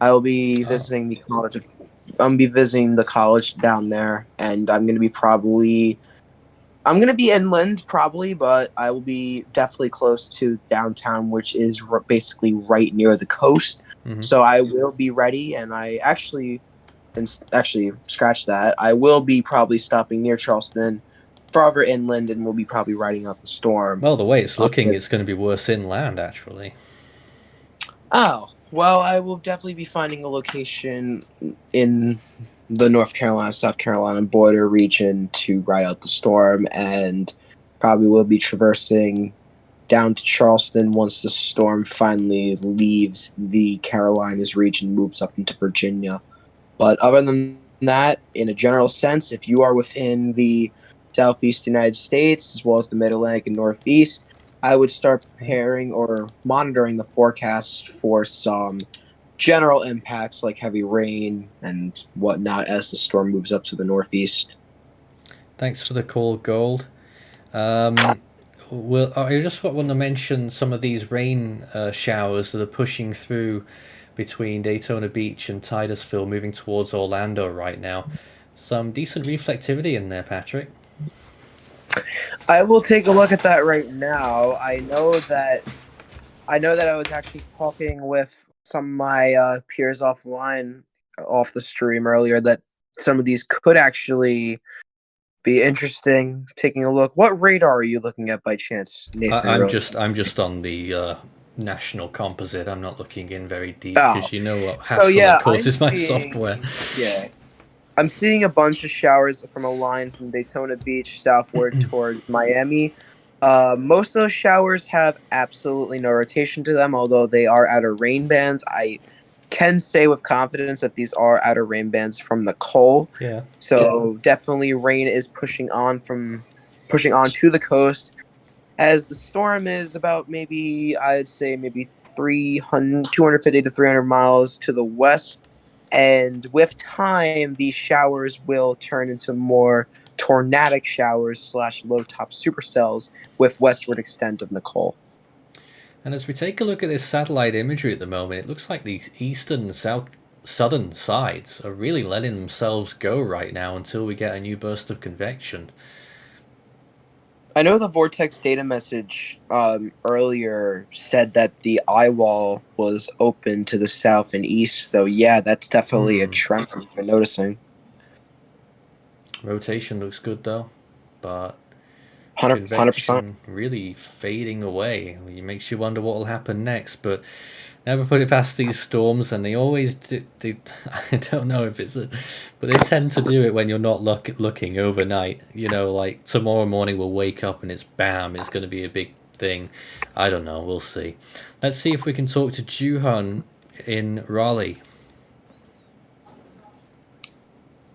I will be visiting the college. I'm gonna be visiting the college down there, and I'm gonna be inland probably, but I will be definitely close to downtown, which is basically right near the coast. So I will be ready, and actually scratch that. I will be probably stopping near Charleston, farther inland, and we'll be probably riding out the storm. Well, the way it's looking, it's going to be worse inland, actually. Oh, well, I will definitely be finding a location in the North Carolina, South Carolina border region to ride out the storm, and probably will be traversing down to Charleston once the storm finally leaves the Carolinas region, moves up into Virginia. But other than that, in a general sense, if you are within the southeast United States, as well as the Mid-Atlantic and Northeast, I would start preparing or monitoring the forecasts for some general impacts like heavy rain and whatnot as the storm moves up to the Northeast. Thanks for the call, Gold. I just want to mention some of these rain showers that are pushing through between Daytona Beach and Titusville, moving towards Orlando right now. Some decent reflectivity in there, Patrick. I will take a look at that right now. I know that I was actually talking with some of my peers offline, off the stream earlier, that some of these could actually be interesting. Taking a look. What radar are you looking at by chance, Nathan? I'm just on the national composite. I'm not looking in very deep because you know what hassle it causes my software. Yeah. I'm seeing a bunch of showers from a line from Daytona Beach southward towards Miami. Most of those showers have absolutely no rotation to them, although they are outer rain bands. I can say with confidence that these are outer rain bands from Nicole. Yeah. So definitely rain is pushing on to the coast, as the storm is about I'd say maybe 250 to 300 miles to the west. And with time, these showers will turn into more tornadic showers / low top supercells with westward extent of Nicole. And as we take a look at this satellite imagery at the moment, it looks like the eastern and southern sides are really letting themselves go right now until we get a new burst of convection. I know the vortex data message earlier said that the eye wall was open to the south and east, so yeah, that's definitely a trend we've been noticing. Rotation looks good though, but 100%. convection really fading away. It makes you wonder what will happen next, but never put it past these storms, and they always do. I don't know if it's but they tend to do it when you're not looking overnight. You know, like tomorrow morning we'll wake up and it's bam, it's going to be a big thing. I don't know, we'll see. Let's see if we can talk to Juhan in Raleigh.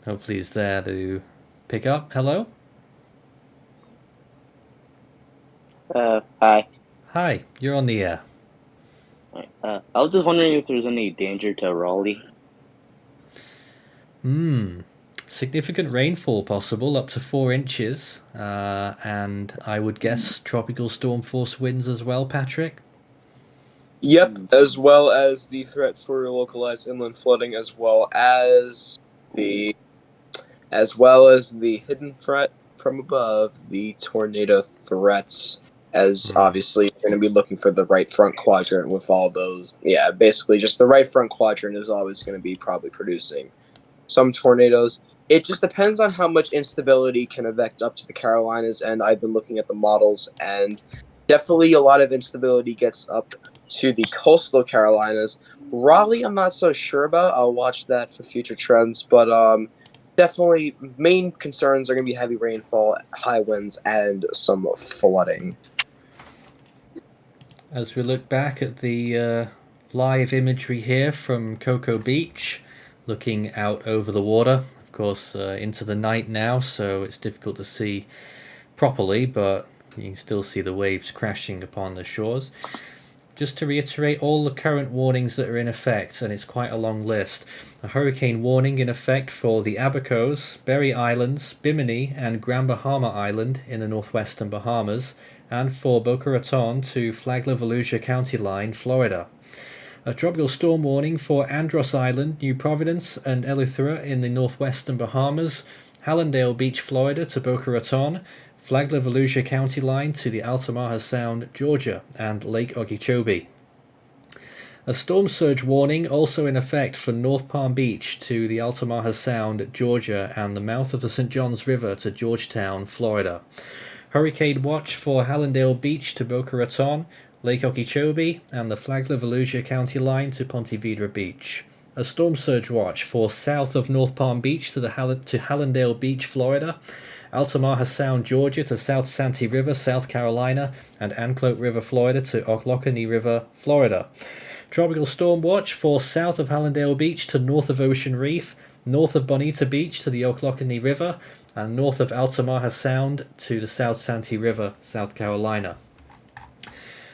Hopefully he's there to pick up. Hello? Hi. Hi, you're on the air. I was just wondering if there's any danger to Raleigh. Significant rainfall possible, up to 4 inches, and I would guess tropical storm force winds as well, Patrick? Yep, as well as the threat for localized inland flooding, as well as the hidden threat from above, the tornado threats, as obviously you're going to be looking for the right front quadrant with all those. Yeah, basically just the right front quadrant is always going to be probably producing some tornadoes. It just depends on how much instability can affect up to the Carolinas, and I've been looking at the models, and definitely a lot of instability gets up to the coastal Carolinas. Raleigh, I'm not so sure about. I'll watch that for future trends, but definitely main concerns are going to be heavy rainfall, high winds, and some flooding. As we look back at the live imagery here from Cocoa Beach, looking out over the water, of course into the night now, so it's difficult to see properly, but you can still see the waves crashing upon the shores. Just to reiterate all the current warnings that are in effect, and it's quite a long list. A hurricane warning in effect for the Abacos, Berry Islands, Bimini, and Grand Bahama Island in the northwestern Bahamas, and for Boca Raton to Flagler-Volusia County line, Florida. A tropical storm warning for Andros Island, New Providence, and Eleuthera in the northwestern Bahamas, Hallandale Beach, Florida to Boca Raton, Flagler-Volusia County line to the Altamaha Sound, Georgia, and Lake Okeechobee. A storm surge warning also in effect for North Palm Beach to the Altamaha Sound, Georgia, and the mouth of the St. Johns River to Georgetown, Florida. Hurricane watch for Hallandale Beach to Boca Raton, Lake Okeechobee, and the Flagler-Volusia County line to Ponte Vedra Beach. A storm surge watch for south of North Palm Beach to Hallandale Beach, Florida, Altamaha Sound, Georgia to South Santee River, South Carolina, and Anclote River, Florida to Ochlockonee River, Florida. Tropical storm watch for south of Hallandale Beach to north of Ocean Reef, north of Bonita Beach to the Ochlockonee River, and north of Altamaha Sound to the South Santee River, South Carolina.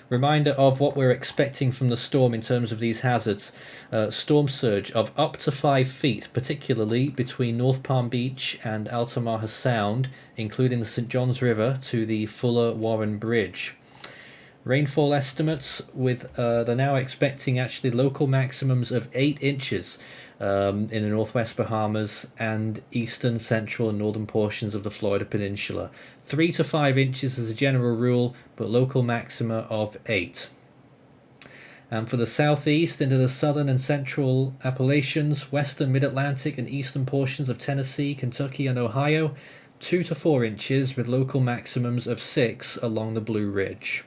Reminder of what we're expecting from the storm in terms of these hazards. Storm surge of up to 5 feet, particularly between North Palm Beach and Altamaha Sound, including the St. Johns River to the Fuller-Warren Bridge. Rainfall estimates with they're now expecting actually local maximums of 8 inches in the northwest Bahamas and eastern, central and northern portions of the Florida Peninsula. 3 to 5 inches as a general rule, but local maxima of 8. And for the southeast into the southern and central Appalachians, western mid-Atlantic and eastern portions of Tennessee, Kentucky and Ohio, 2 to 4 inches with local maximums of 6 along the Blue Ridge.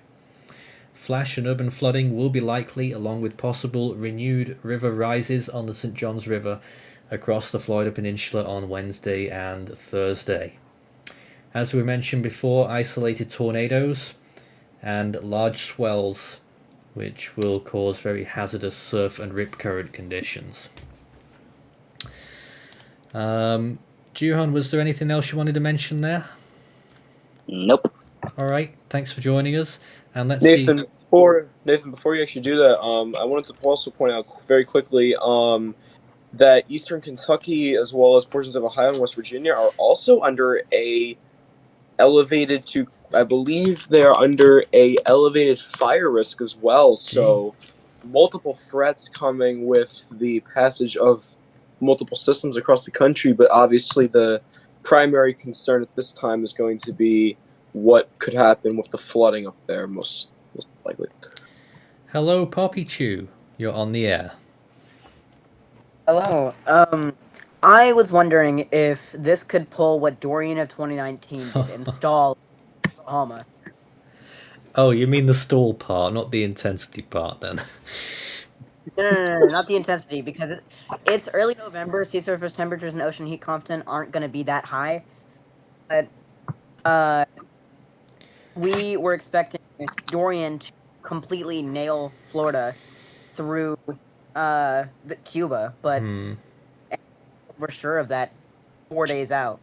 Flash and urban flooding will be likely, along with possible renewed river rises on the St. Johns River across the Florida Peninsula on Wednesday and Thursday. As we mentioned before, isolated tornadoes and large swells, which will cause very hazardous surf and rip current conditions. Juhan, was there anything else you wanted to mention there? Nope. All right, thanks for joining us. And let's Nathan, see. Before you actually do that, I wanted to also point out very quickly that Eastern Kentucky, as well as portions of Ohio and West Virginia, are also under a elevated to, I believe they are under a elevated fire risk as well. So multiple threats coming with the passage of multiple systems across the country, but obviously the primary concern at this time is going to be what could happen with the flooding up there, most likely. Hello, Poppy Chew. You're on the air. Hello. I was wondering if this could pull what Dorian of 2019 did, install Oklahoma. Oh, you mean the stall part, not the intensity part, then? No, not the intensity, because it's early November. Sea surface temperatures and ocean heat content aren't going to be that high. But we were expecting Dorian to completely nail Florida through Cuba, but we're sure of that 4 days out.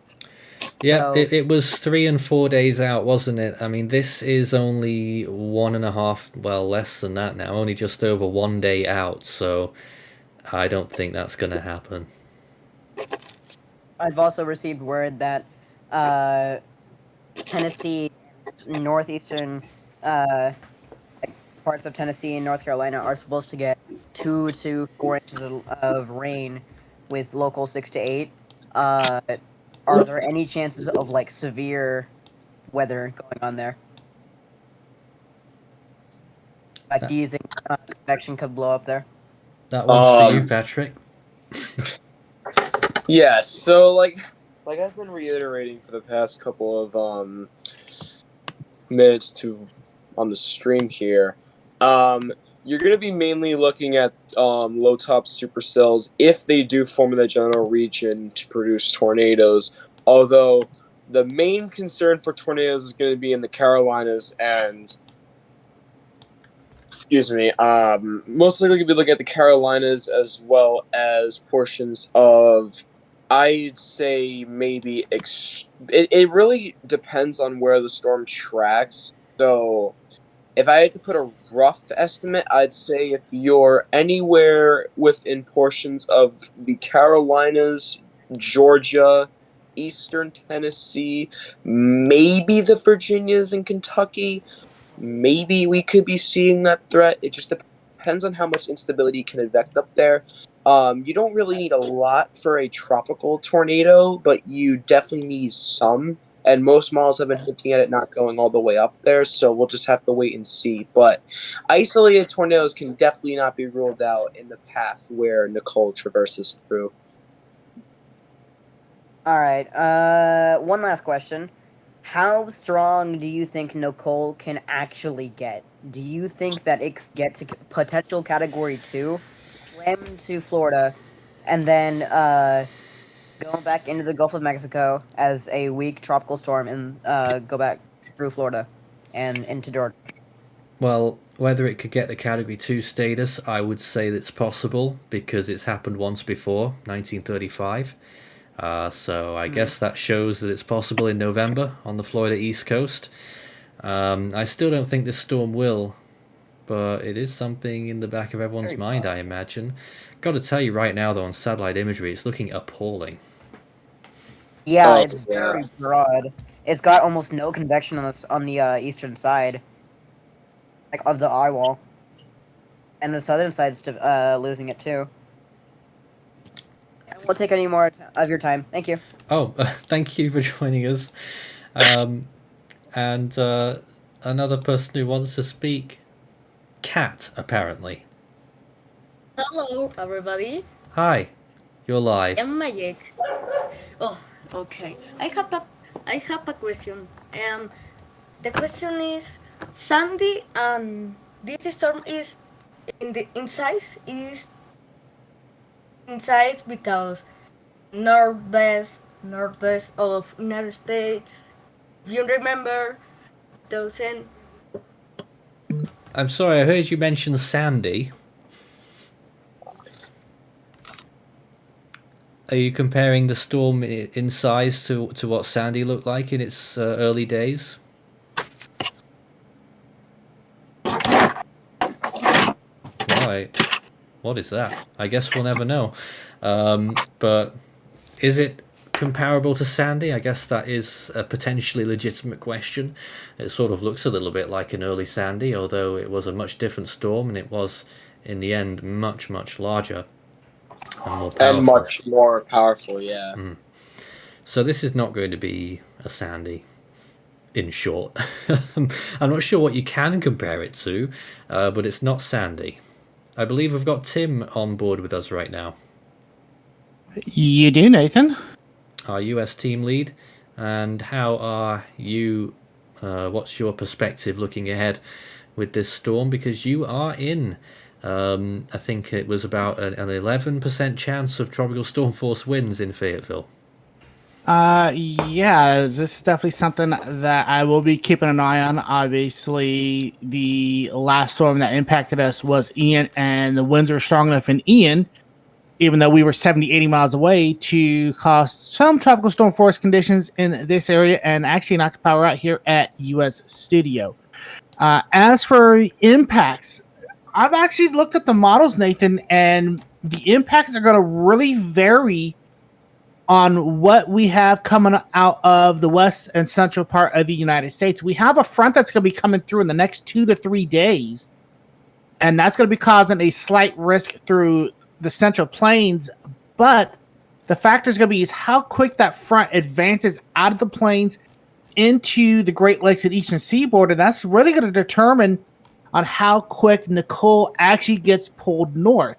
Yeah, So, it was 3 and 4 days out, wasn't it? I mean, this is only 1.5, well, less than that now, only just over 1 day out, so I don't think that's going to happen. I've also received word that Tennessee, northeastern parts of Tennessee and North Carolina are supposed to get 2 to 4 inches of rain with local 6 to 8. Are there any chances of like severe weather going on there? Like, do you think connection could blow up there? That one's for you, Patrick. Yeah, so like I've been reiterating for the past couple of minutes on the stream here, you're going to be mainly looking at low top supercells if they do form in the general region to produce tornadoes. Although the main concern for tornadoes is going to be in the Carolinas and most likely going to be looking at the Carolinas as well as portions of, I'd say maybe it really depends on where the storm tracks. So if I had to put a rough estimate, I'd say if you're anywhere within portions of the Carolinas, Georgia, eastern Tennessee, maybe the Virginias and Kentucky. Maybe we could be seeing that threat. It just depends on how much instability can advect up there. You don't really need a lot for a tropical tornado, but you definitely need some. And most models have been hinting at it not going all the way up there, so we'll just have to wait and see. But isolated tornadoes can definitely not be ruled out in the path where Nicole traverses through. All right. One last question. How strong do you think Nicole can actually get? Do you think that it could get to potential Category 2, swim to Florida, and then go back into the Gulf of Mexico as a weak tropical storm and go back through Florida and into Georgia? Well, whether it could get the Category 2 status, I would say that's possible because it's happened once before, 1935. So I guess that shows that it's possible in November on the Florida East Coast. I still don't think this storm will, but it is something in the back of everyone's mind, I imagine. Got to tell you right now, though, on satellite imagery, it's looking appalling. Yeah, it's very broad. It's got almost no convection on the eastern side, like of the eye wall, and the southern side's losing it too. I won't take any more of your time. Thank you. Oh, thank you for joining us. And another person who wants to speak, Kat, apparently. Hello, everybody. Hi, you're live. I'm Magic. Oh, okay. I have a question. The question is, Sandy and this storm is in size because northwest of United States. You remember 2000? I'm sorry, I heard you mention Sandy. Are you comparing the storm in size to what Sandy looked like in its early days? Right. What is that? I guess we'll never know. But is it comparable to Sandy? I guess that is a potentially legitimate question. It sort of looks a little bit like an early Sandy, although it was a much different storm, and it was, in the end, much, much larger and more powerful. And much more powerful, yeah. So this is not going to be a Sandy, in short. I'm not sure what you can compare it to, but it's not Sandy. I believe we've got Tim on board with us right now. You do, Nathan. Our US team lead. And how are you, what's your perspective looking ahead with this storm? Because you are in, I think it was about an 11% chance of tropical storm force winds in Fayetteville. Yeah, this is definitely something that I will be keeping an eye on. Obviously, the last storm that impacted us was Ian, and the winds were strong enough in Ian, even though we were 70, 80 miles away, to cause some tropical storm force conditions in this area and actually knocked power out here at US Studio. As for impacts, I've actually looked at the models, Nathan, and the impacts are going to really vary on what we have coming out of the west and central part of the United States. We have a front that's going to be coming through in the next 2 to 3 days, and that's going to be causing a slight risk through the central plains. But the factor is going to be is how quick that front advances out of the plains into the Great Lakes and Eastern Seaboard, and that's really going to determine on how quick Nicole actually gets pulled north.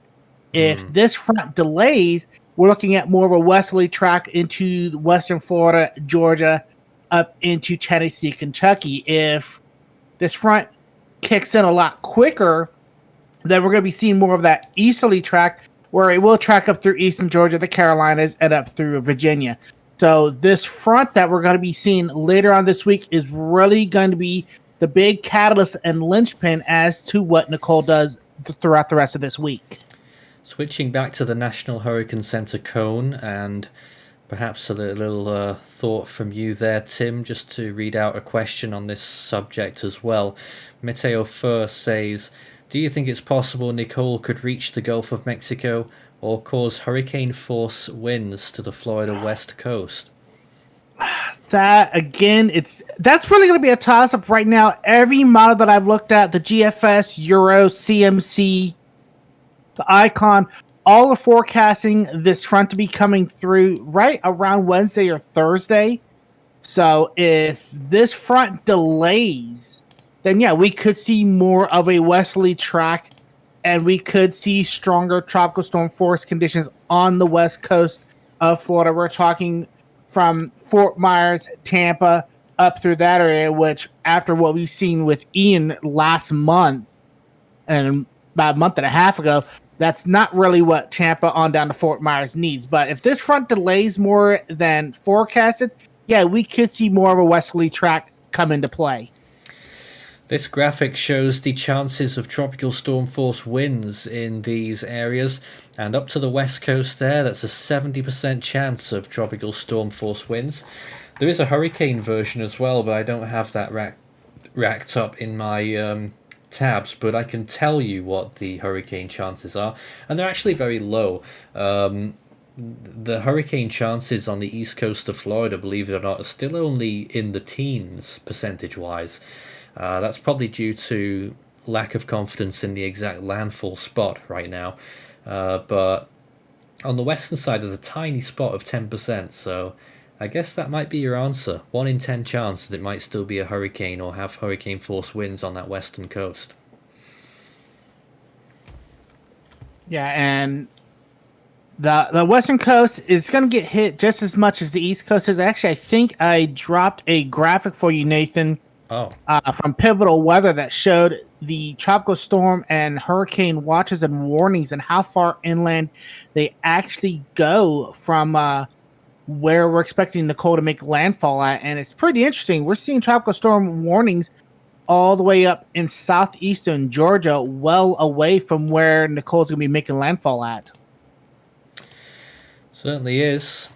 If this front delays, we're looking at more of a westerly track into western Florida, Georgia, up into Tennessee, Kentucky. If this front kicks in a lot quicker, then we're going to be seeing more of that easterly track where it will track up through eastern Georgia, the Carolinas, and up through Virginia. So this front that we're going to be seeing later on this week is really going to be the big catalyst and linchpin as to what Nicole does throughout the rest of this week. Switching back to the National Hurricane Center cone, and perhaps a little thought from you there, Tim, just to read out a question on this subject as well. Meteo First says, do you think it's possible Nicole could reach the Gulf of Mexico or cause hurricane force winds to the Florida west coast? that again, that's really going to be a toss up right now. Every model that I've looked at, the GFS, Euro, CMC, the Icon, all are forecasting this front to be coming through right around Wednesday or Thursday. So if this front delays, then yeah, we could see more of a westerly track, and we could see stronger tropical storm force conditions on the west coast of Florida. We're talking from Fort Myers, Tampa, up through that area, which after what we've seen with Ian last month and about a month and a half ago, that's not really what Tampa on down to Fort Myers needs. But if this front delays more than forecasted, yeah, we could see more of a westerly track come into play. This graphic shows the chances of tropical storm force winds in these areas, and up to the west coast there, that's a 70% chance of tropical storm force winds. There is a hurricane version as well, but I don't have that racked up in my tabs, but I can tell you what the hurricane chances are, and they're actually very low. The hurricane chances on the east coast of Florida, believe it or not, are still only in the teens percentage-wise. That's probably due to lack of confidence in the exact landfall spot right now. But on the western side, there's a tiny spot of 10%, so I guess that might be your answer. 1 in 10 chance that it might still be a hurricane or have hurricane force winds on that western coast. Yeah, and the western coast is going to get hit just as much as the east coast is. Actually, I think I dropped a graphic for you, Nathan, from Pivotal Weather that showed the tropical storm and hurricane watches and warnings and how far inland they actually go from where we're expecting Nicole to make landfall at. And it's pretty interesting. We're seeing tropical storm warnings all the way up in southeastern Georgia, well away from where Nicole's going to be making landfall at. Certainly is.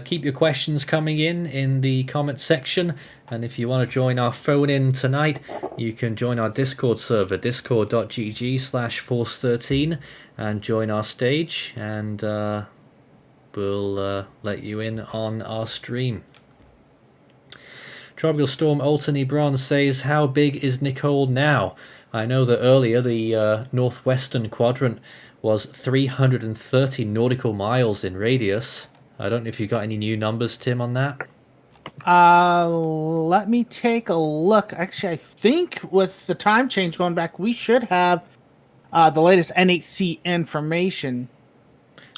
Keep your questions coming in the comment section, and if you want to join our phone in tonight, you can join our Discord server, discord.gg/force13, and join our stage, and we'll let you in on our stream. Tropical Storm Altony Bronze says, how big is Nicole now? I know that earlier the northwestern quadrant was 330 nautical miles in radius. I don't know if you got any new numbers, Tim, on that. Let me take a look. Actually, I think with the time change going back, we should have the latest NHC information.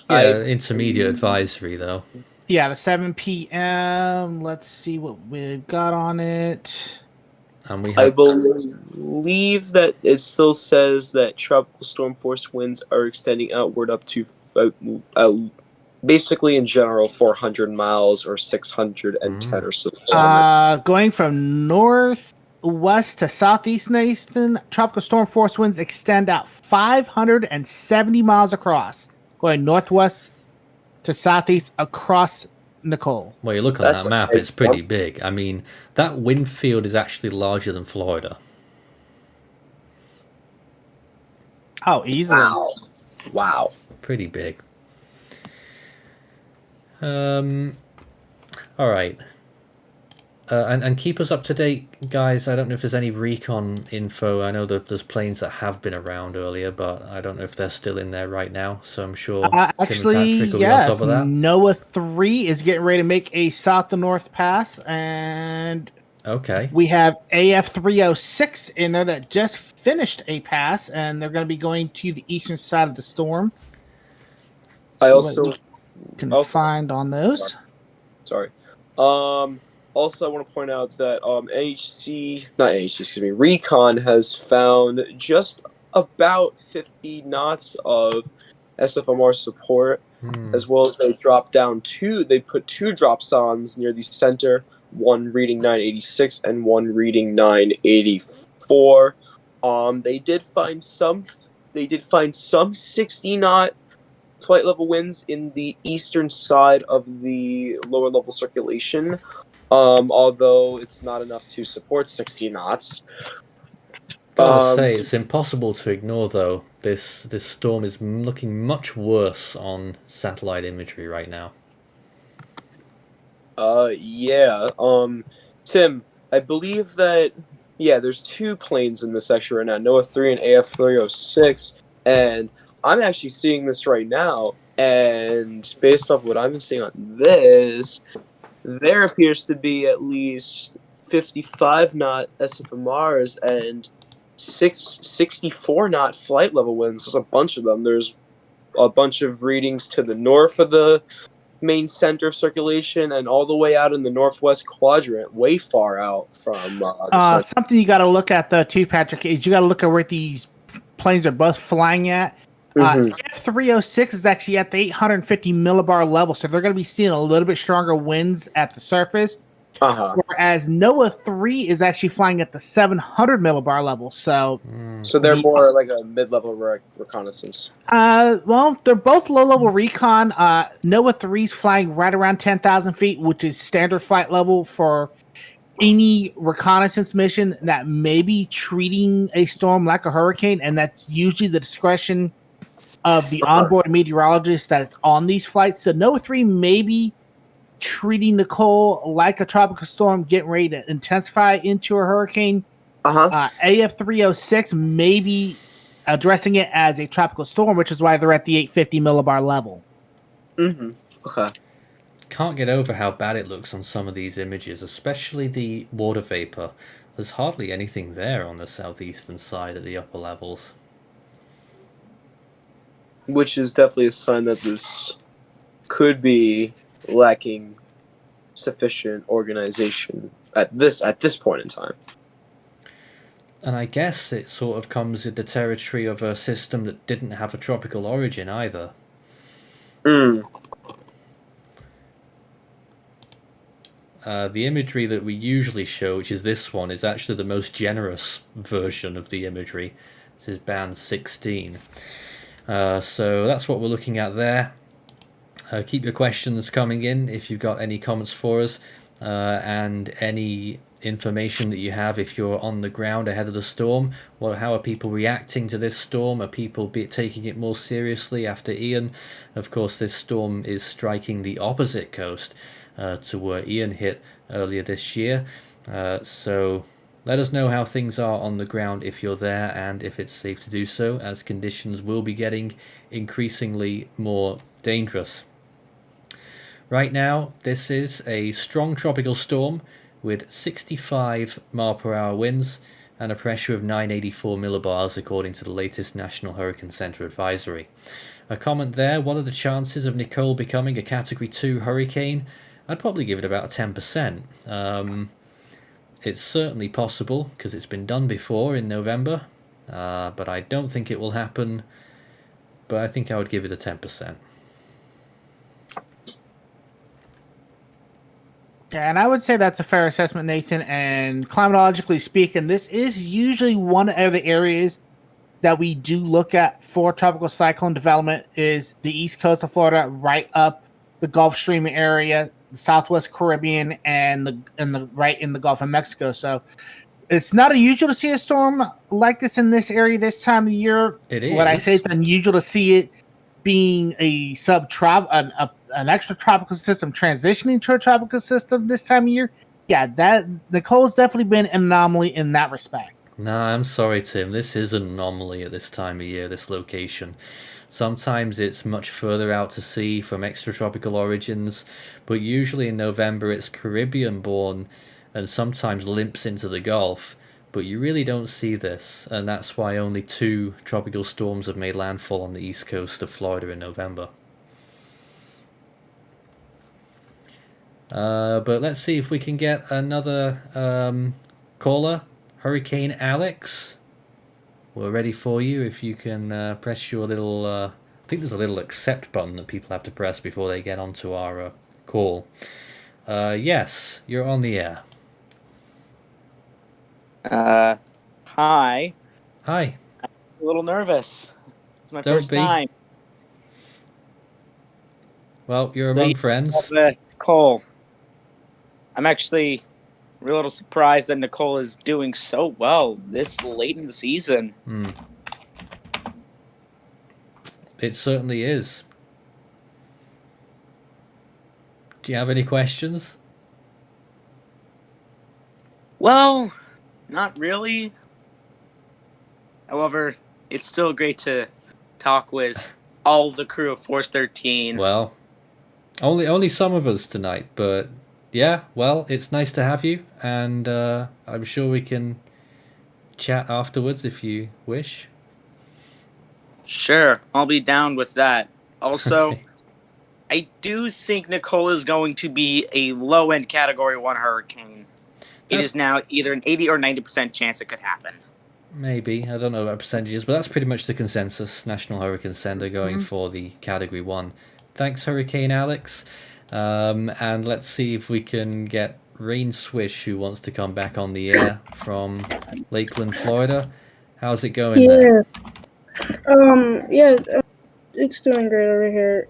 Yeah, intermediate advisory, though. Yeah, the 7 p.m. Let's see what we've got on it. And we I have... believe that it still says that tropical storm force winds are extending outward up to basically in general 400 miles or 610 or so. Going from northwest to southeast, Nathan, tropical storm force winds extend out 570 miles across, going northwest to southeast across Nicole. Well, you look on that map, it's pretty big. I mean, that wind field is actually larger than Florida. Oh, easily. Wow. Pretty big. All right. And keep us up to date, guys. I don't know if there's any recon info. I know that there's planes that have been around earlier, but I don't know if they're still in there right now. So I'm sure actually, Tim and Patrick will yes. be on top of that. NOAA 3 is getting ready to make a south to north pass, and we have AF 306 in there that just finished a pass, and they're going to be going to the eastern side of the storm. I also can find on those. Sorry. Also, I want to point out that Recon has found just about 50 knots of SFMR support, as well as they dropped down they put 2 drop sons near the center, one reading 986 and one reading 984. They did find some 60 knot flight level winds in the eastern side of the lower level circulation. Although it's not enough to support 60 knots. Gotta say, it's impossible to ignore, though. This storm is looking much worse on satellite imagery right now. Yeah. Tim, I believe that there's two planes in this section right now, NOAA 3 and AF 306, and I'm actually seeing this right now, and based off what I'm seeing on this, there appears to be at least 55 knot SFMRs and 64 knot flight level winds. There's a bunch of them. There's a bunch of readings to the north of the main center of circulation and all the way out in the northwest quadrant, way far out from the center. Something you got to look at though too, Patrick, is you got to look at where these planes are both flying at. F306 is actually at the 850 millibar level, so they're going to be seeing a little bit stronger winds at the surface. Whereas NOAA 3 is actually flying at the 700 millibar level, so they're more like a mid-level reconnaissance. Well, they're both low-level recon. NOAA 3 is flying right around 10,000 feet, which is standard flight level for any reconnaissance mission that may be treating a storm like a hurricane, and that's usually the discretion of the onboard meteorologist that's on these flights. So NOAA 3 may be treating Nicole like a tropical storm, getting ready to intensify into a hurricane. AF 306 may be addressing it as a tropical storm, which is why they're at the 850 millibar level. Okay. Can't get over how bad it looks on some of these images, especially the water vapor. There's hardly anything there on the southeastern side at the upper levels. Which is definitely a sign that this could be lacking sufficient organization at this point in time. And I guess it sort of comes with the territory of a system that didn't have a tropical origin either. The imagery that we usually show, which is this one, is actually the most generous version of the imagery. This is band 16. So that's what we're looking at there. Keep your questions coming in if you've got any comments for us, and any information that you have if you're on the ground ahead of the storm. How are people reacting to this storm? Are people taking it more seriously after Ian? Of course, this storm is striking the opposite coast to where Ian hit earlier this year. So let us know how things are on the ground if you're there, and if it's safe to do so, as conditions will be getting increasingly more dangerous. Right now, this is a strong tropical storm with 65 mile per hour winds and a pressure of 984 millibars according to the latest National Hurricane Center advisory. A comment there, what are the chances of Nicole becoming a Category 2 hurricane? I'd probably give it about 10%. It's certainly possible because it's been done before in November, but I don't think it will happen, but I think I would give it a 10%. Yeah, and I would say that's a fair assessment, Nathan. And climatologically speaking, this is usually one of the areas that we do look at for tropical cyclone development is the east coast of Florida, right up the Gulf Stream area, the Southwest Caribbean, and the right in the Gulf of Mexico. So it's not unusual to see a storm like this in this area this time of year. It is. When I say it's unusual to see it being a an extra tropical system transitioning to a tropical system this time of year, yeah, that Nicole's definitely been an anomaly in that respect. No, I'm sorry, Tim. This is an anomaly at this time of year, this location. Sometimes it's much further out to sea from extratropical origins, but usually in November it's Caribbean-born and sometimes limps into the Gulf. But you really don't see this, and that's why only 2 tropical storms have made landfall on the east coast of Florida in November. But let's see if we can get another caller. Hurricane Alex, we're ready for you. If you can press your little, I think there's a little accept button that people have to press before they get onto our call. Yes, you're on the air. Hi. Hi. I'm a little nervous. It's my Don't first be. time. Well, you're among friends. Nicole. I'm actually a little surprised that Nicole is doing so well this late in the season. It certainly is. Do you have any questions? Well, not really. However, it's still great to talk with all the crew of Force 13. Well, only some of us tonight, but yeah, well, it's nice to have you, and I'm sure we can chat afterwards if you wish. Sure, I'll be down with that. Also, Okay. I do think Nicole is going to be a low-end Category 1 hurricane. It is now either an 80 or 90% chance it could happen. Maybe. I don't know about percentages, but that's pretty much the consensus. National Hurricane Center going for the Category 1. Thanks, Hurricane Alex. And let's see if we can get Rain Swish, who wants to come back on the air from Lakeland, Florida. How's it going there? It's doing great over here.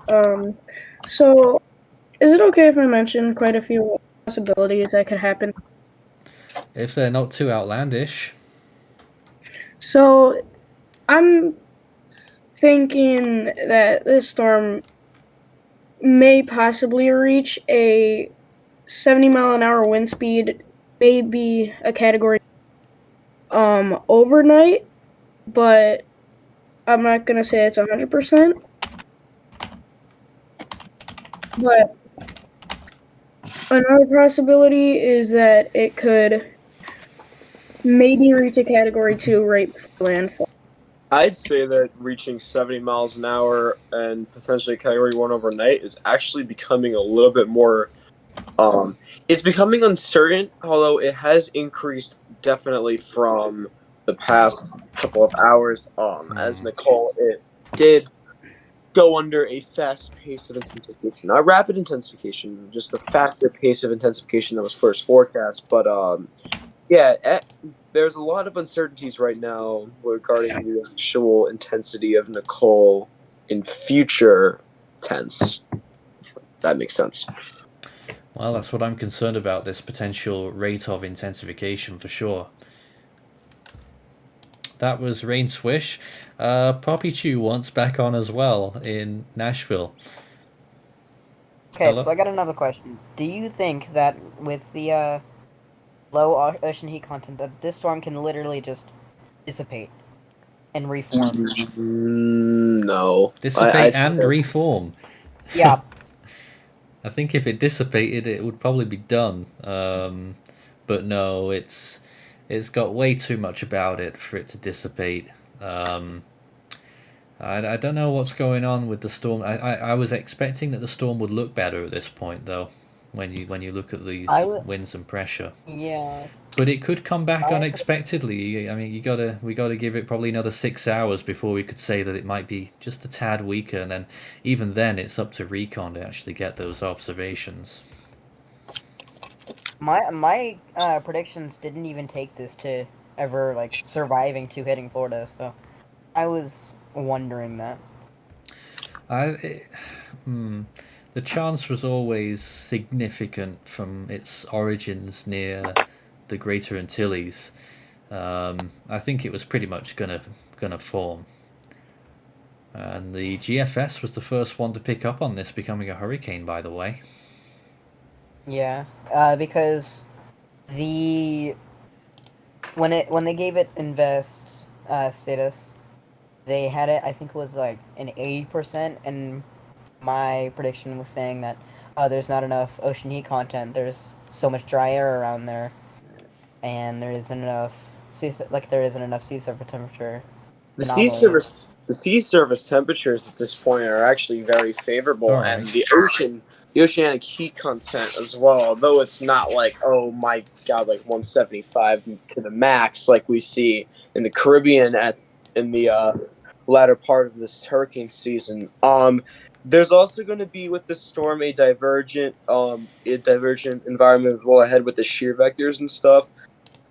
So is it okay if I mention quite a few possibilities that could happen? If they're not too outlandish. So I'm thinking that this storm may possibly reach a 70-mile-an-hour wind speed, maybe a category overnight, but I'm not gonna say it's 100%. But another possibility is that it could maybe reach a category 2 right before landfall. I'd say that reaching 70 miles an hour and potentially Category 1 overnight is actually becoming a little bit more, it's becoming uncertain, although it has increased definitely from the past couple of hours. As Nicole, it did go under a fast pace of intensification. Not rapid intensification, just the faster pace of intensification that was first forecast. But there's a lot of uncertainties right now regarding the actual intensity of Nicole in future tense. That makes sense. Well, that's what I'm concerned about, this potential rate of intensification for sure. That was Rain Swish. Poppy Chew wants back on as well in Nashville. Okay, Hello? so I got another question. Do you think that with the low ocean heat content that this storm can literally just dissipate and reform? No. Dissipate and reform. Yeah. I think if it dissipated, it would probably be done. But no, it's got way too much about it for it to dissipate. I don't know what's going on with the storm. I was expecting that the storm would look better at this point, though, when you look at these winds and pressure. Yeah. But it could come back unexpectedly. I mean, we gotta give it probably another 6 hours before we could say that it might be just a tad weaker, and then even then, it's up to Recon to actually get those observations. My predictions didn't even take this to ever surviving to hitting Florida, so I was wondering that. The chance was always significant from its origins near the Greater Antilles. I think it was pretty much gonna form. And the GFS was the first one to pick up on this becoming a hurricane, by the way. Yeah, because when they gave it invest status, they had it, I think it was like an 80%, and my prediction was saying that there's not enough ocean heat content. There's so much dry air around there, and there isn't enough sea surface temperature. The sea surface temperatures at this point are actually very favorable, and the oceanic heat content as well. Although it's not like, oh my god, like 175 to the max like we see in the Caribbean in the latter part of this hurricane season. There's also going to be with the storm a divergent environment as well ahead with the shear vectors and stuff,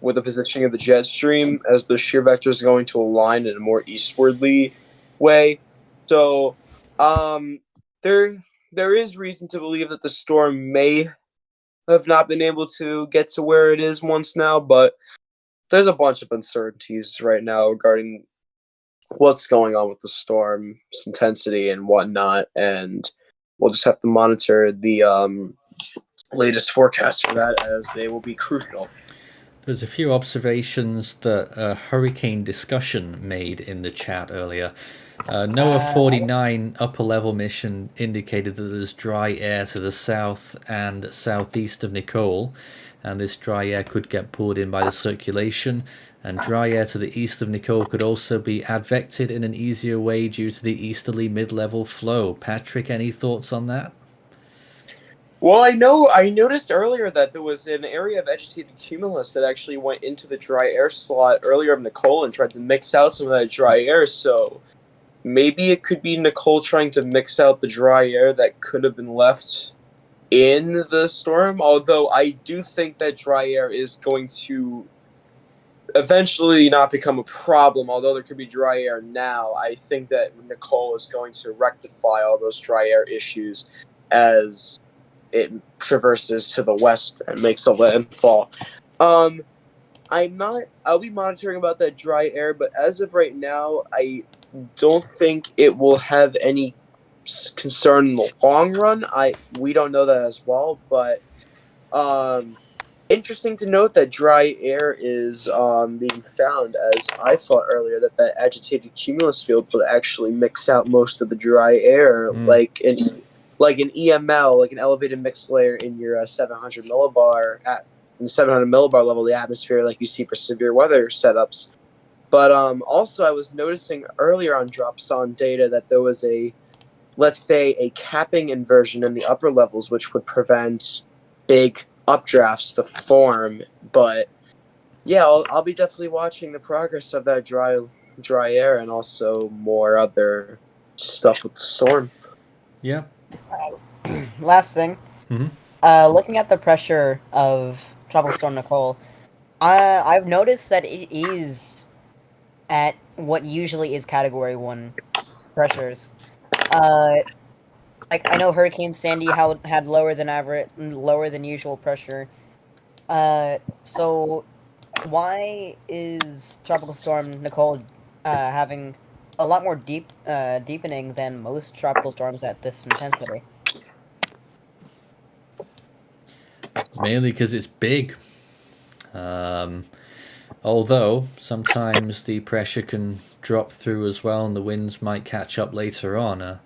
with the positioning of the jet stream as the shear vectors are going to align in a more eastwardly way. So there is reason to believe that the storm may have not been able to get to where it is once now, but there's a bunch of uncertainties right now regarding what's going on with the storm's intensity and whatnot, and we'll just have to monitor the latest forecast for that, as they will be crucial. There's a few observations that Hurricane Discussion made in the chat earlier. NOAA 49 upper level mission indicated that there's dry air to the south and southeast of Nicole, and this dry air could get pulled in by the circulation, and dry air to the east of Nicole could also be advected in an easier way due to the easterly mid-level flow. Patrick, any thoughts on that? Well, I noticed earlier that there was an area of agitated cumulus that actually went into the dry air slot earlier of Nicole and tried to mix out some of that dry air, so maybe it could be Nicole trying to mix out the dry air that could have been left in the storm, although I do think that dry air is going to eventually not become a problem, although there could be dry air now. I think that Nicole is going to rectify all those dry air issues as it traverses to the west and makes a landfall. I'll be monitoring about that dry air, but as of right now, I don't think it will have any concern in the long run. We don't know that as well, but interesting to note that dry air is being found, as I thought earlier that agitated cumulus field would actually mix out most of the dry air, like an EML, like an elevated mixed layer in your 700 millibar at the 700 millibar level of the atmosphere, like you see for severe weather setups. But also, I was noticing earlier on Dropson data that there was let's say, a capping inversion in the upper levels, which would prevent big updrafts to form. But yeah, I'll be definitely watching the progress of that dry air and also more other stuff with the storm. Yeah. Last thing. Mm-hmm. Looking at the pressure of Tropical Storm Nicole, I've noticed that it is at what usually is Category 1 pressures. Like, I know Hurricane Sandy had lower than usual pressure. So why is Tropical Storm Nicole having a lot more deepening than most tropical storms at this intensity? Mainly because it's big. Although sometimes the pressure can drop through as well and the winds might catch up later on.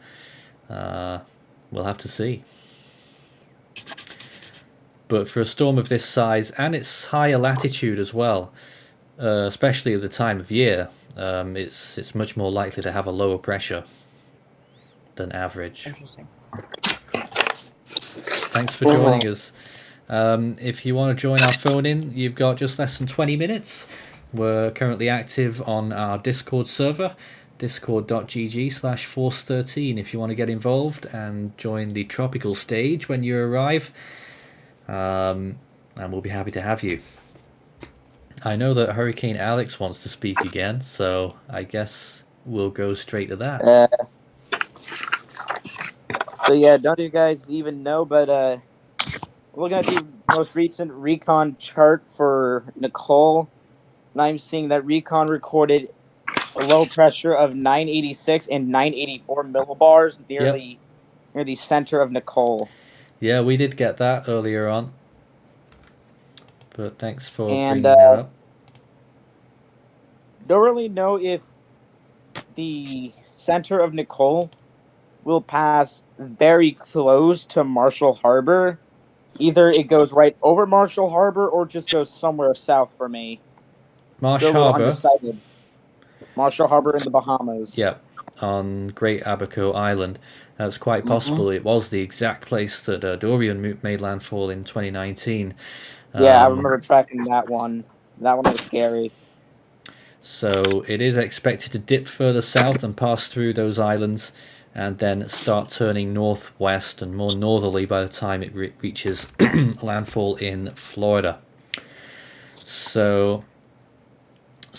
We'll have to see. But for a storm of this size, and its higher latitude as well, especially at the time of year, it's much more likely to have a lower pressure than average. Interesting. Thanks for joining us. If you want to join our phone-in, you've got just less than 20 minutes. We're currently active on our Discord server, discord.gg/force13 if you want to get involved and join the tropical stage when you arrive. And we'll be happy to have you. I know that Hurricane Alex wants to speak again, so I guess we'll go straight to that. So yeah, don't you guys even know, but looking at the most recent recon chart for Nicole, and I'm seeing that recon recorded a low pressure of 986 and 984 millibars near the center of Nicole. Yeah, we did get that earlier on. But thanks for bringing that up. Don't really know if the center of Nicole will pass very close to Marshall Harbor. Either it goes right over Marshall Harbor or just goes somewhere south for me. Marshall Harbor. Undecided. Marshall Harbor in the Bahamas. Yep, on Great Abaco Island. That's quite possible. It was the exact place that Dorian made landfall in 2019. Yeah, I remember tracking that one. That one was scary. So it is expected to dip further south and pass through those islands and then start turning northwest and more northerly by the time it reaches landfall in Florida. So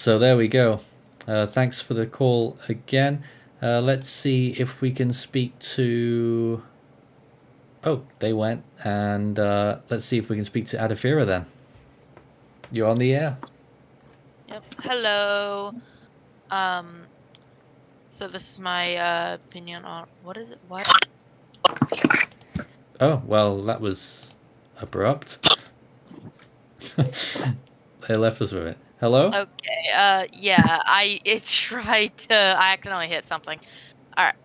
there we go. Thanks for the call again. Let's see if we can speak to... Oh, they went. And let's see if we can speak to Adafira then. You're on the air. Yep. Hello. So this is my opinion on... What is it? What? Oh, well, that was abrupt. it left us with it. Hello? Okay, yeah, it tried to, I accidentally hit something. Alright.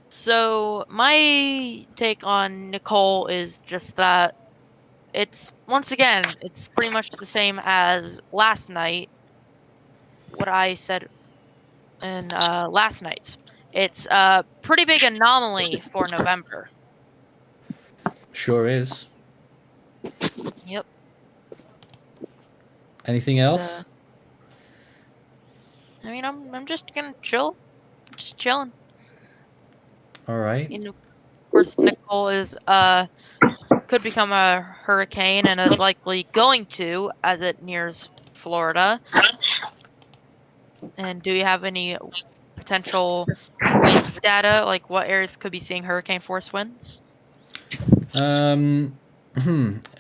So, my take on Nicole is just that it's, once again, it's pretty much the same as last night, what I said in last night's. It's a pretty big anomaly for November. Sure is. Yep. Anything else? I mean, I'm just gonna chill. Just chilling. All right. You know, of course, Nicole is could become a hurricane and is likely going to as it nears Florida. And do you have any potential wind data, like what areas could be seeing hurricane force winds?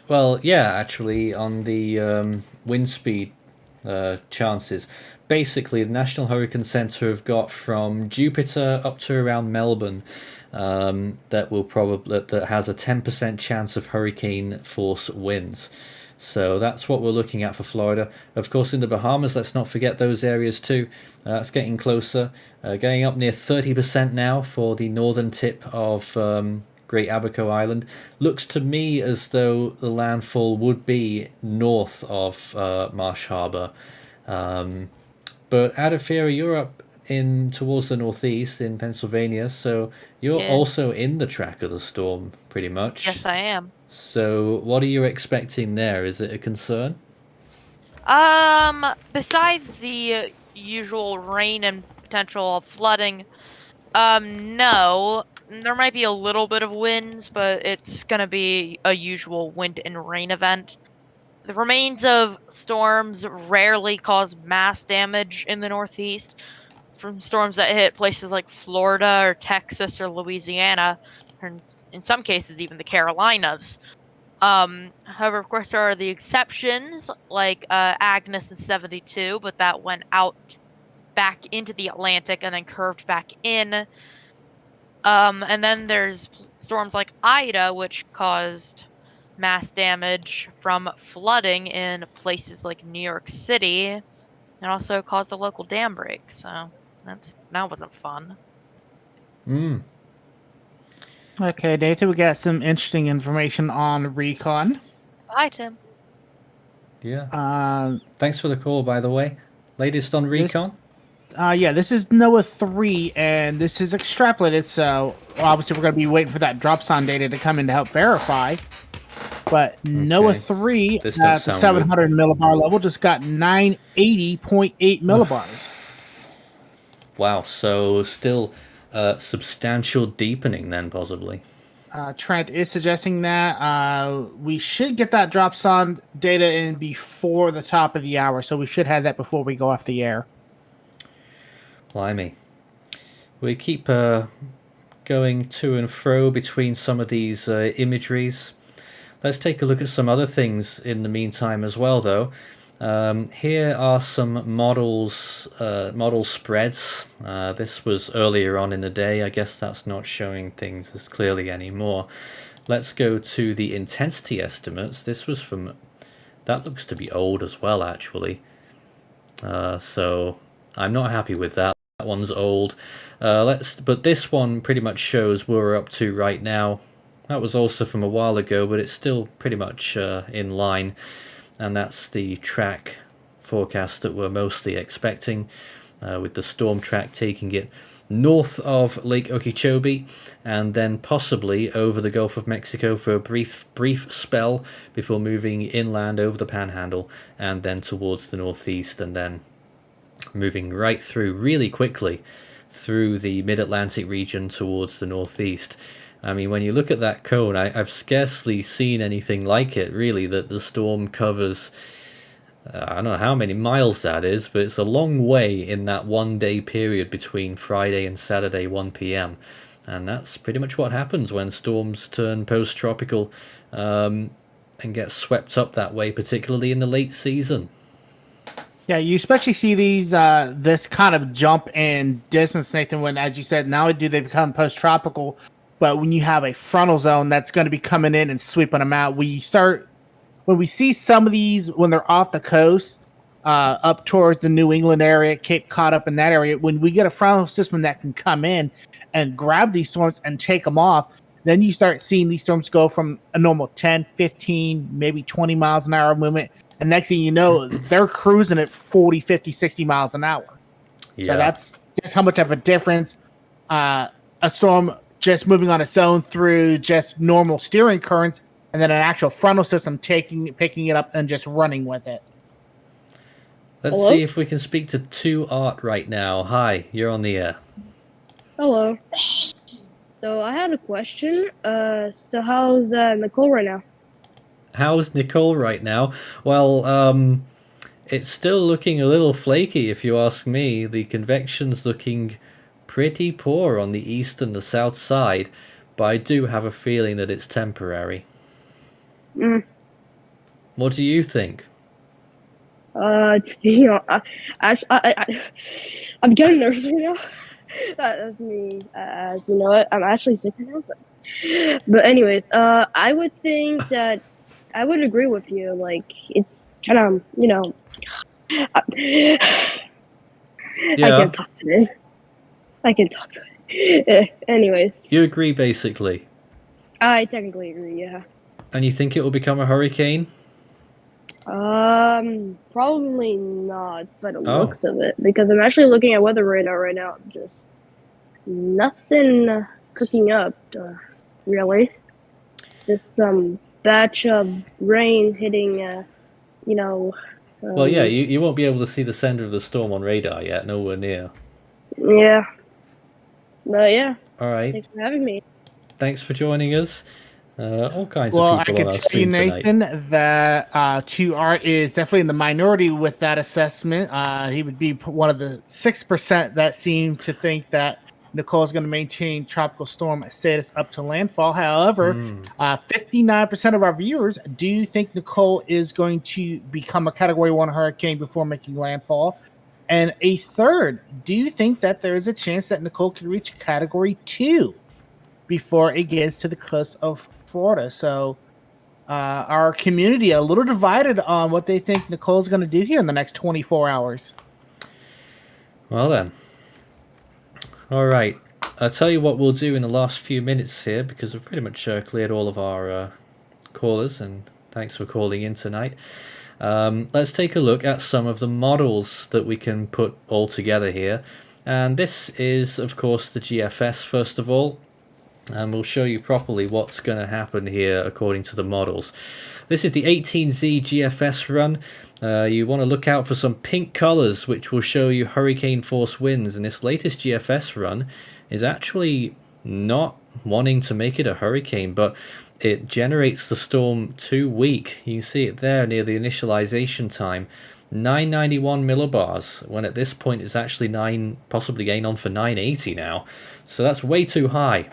Well, yeah, actually, on the wind speed chances, basically, the National Hurricane Center have got from Jupiter up to around Melbourne that has a 10% chance of hurricane force winds. So that's what we're looking at for Florida. Of course, in the Bahamas, let's not forget those areas too. That's getting closer, getting up near 30% now for the northern tip of Great Abaco Island. Looks to me as though the landfall would be north of Marsh Harbour. But out of fear, you're up in towards the northeast in Pennsylvania, so you're also in the track of the storm, pretty much. Yes, I am. So what are you expecting there? Is it a concern? Besides the usual rain and potential flooding, no. There might be a little bit of winds, but it's gonna be a usual wind and rain event. The remains of storms rarely cause mass damage in the Northeast from storms that hit places like Florida or Texas or Louisiana, or in some cases even the Carolinas. However, of course, there are the exceptions, like Agnes in 72, but that went out back into the Atlantic and then curved back in. And then there's storms like Ida, which caused mass damage from flooding in places like New York City, and also caused a local dam break. So that wasn't fun. Okay, Nathan, we got some interesting information on recon. Hi, Tim. Yeah. Thanks for the call, by the way. Latest on recon? Yeah, this is NOAA 3, and this is extrapolated, so obviously we're going to be waiting for that dropzone data to come in to help verify. But NOAA 3 at the 700 millibar level just got 980.8 millibars. Wow, so still substantial deepening then, possibly. Trent is suggesting that we should get that dropzone data in before the top of the hour, so we should have that before we go off the air. Blimey. We keep going to and fro between some of these imageries. Let's take a look at some other things in the meantime as well, though. Here are some model spreads. This was earlier on in the day. I guess that's not showing things as clearly anymore. Let's go to the intensity estimates. This was from... That looks to be old as well, actually. So I'm not happy with that. That one's old. But this one pretty much shows where we're up to right now. That was also from a while ago, but it's still pretty much in line. And that's the track forecast that we're mostly expecting, with the storm track taking it north of Lake Okeechobee and then possibly over the Gulf of Mexico for a brief spell before moving inland over the Panhandle and then towards the northeast, and then moving right through really quickly through the mid-Atlantic region towards the northeast. I mean, when you look at that cone, I've scarcely seen anything like it, really, that the storm covers. I don't know how many miles that is, but it's a long way in that 1 day period between Friday and Saturday 1 p.m. And that's pretty much what happens when storms turn post-tropical and get swept up that way, particularly in the late season. Yeah, you especially see these this kind of jump in distance, Nathan, when, as you said, not only do they become post-tropical, but when you have a frontal zone that's going to be coming in and sweeping them out, we start when we see some of these when they're off the coast, up towards the New England area, Cape Cod, up in that area, when we get a frontal system that can come in and grab these storms and take them off, then you start seeing these storms go from a normal 10, 15, maybe 20 miles an hour movement. And next thing you know, they're cruising at 40, 50, 60 miles an hour. Yeah. So that's just how much of a difference a storm just moving on its own through just normal steering currents, and then an actual frontal system picking it up and just running with it. Let's Hello? see if we can speak to 2 Art right now. Hi, you're on the air. Hello. So I had a question. So how's Nicole right now? How's Nicole right now? Well, it's still looking a little flaky, if you ask me. The convection's looking pretty poor on the east and the south side, but I do have a feeling that it's temporary. What do you think? You know, I'm getting nervous right now. That's me. You know what? I'm actually sick right now. But anyways, I would think that I would agree with you. Like, it's kind of, you know, I can't talk today. I can talk today. Anyways, You agree, basically. I technically agree. Yeah. And you think it will become a hurricane? Probably not by the looks of it, because I'm actually looking at weather radar right now. Just nothing cooking up, really. Just some batch of rain hitting, you know. Well, yeah, you won't be able to see the center of the storm on radar yet, nowhere near. Yeah. But yeah. All right. Thanks for having me. Thanks for joining us. All kinds Well, of I people on could our tell you, stream tonight. Nathan, that 2R is definitely in the minority with that assessment. He would be one of the 6% that seem to think that Nicole is going to maintain tropical storm status up to landfall. However, 59% of our viewers do think Nicole is going to become a Category 1 hurricane before making landfall. And a third do think that there is a chance that Nicole could reach a Category 2 before it gets to the coast of Florida. So our community a little divided on what they think Nicole's going to do here in the next 24 hours. Well then. All right. I'll tell you what we'll do in the last few minutes here, because we've pretty much cleared all of our callers, and thanks for calling in tonight. Let's take a look at some of the models that we can put all together here. And this is, of course, the GFS first of all. And we'll show you properly what's going to happen here according to the models. This is the 18Z GFS run. You want to look out for some pink colors, which will show you hurricane force winds. And this latest GFS run is actually not wanting to make it a hurricane, but it generates the storm too weak. You can see it there near the initialization time. 991 millibars, when at this point it's actually possibly getting on for 980 now. So that's way too high.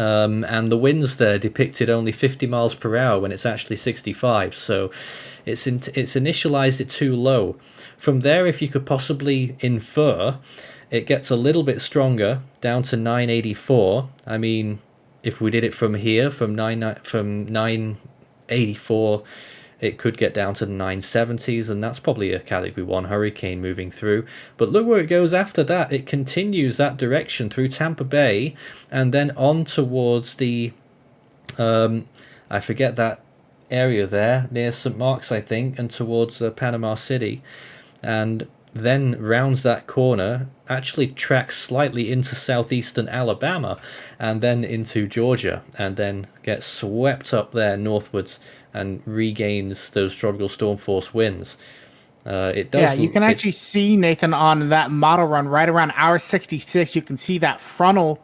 And the winds there depicted only 50 miles per hour when it's actually 65, so it's initialized it too low. From there, if you could possibly infer, it gets a little bit stronger down to 984. I mean, if we did it from here, from 984, it could get down to the 970s, and that's probably a Category 1 hurricane moving through. But look where it goes after that. It continues that direction through Tampa Bay, and then on towards the, I forget that area there, near St. Mark's, I think, and towards Panama City. And then rounds that corner, actually tracks slightly into southeastern Alabama, and then into Georgia, and then gets swept up there northwards and regains those tropical storm force winds. It does. Yeah, you can actually see, Nathan, on that model run right around hour 66. You can see that frontal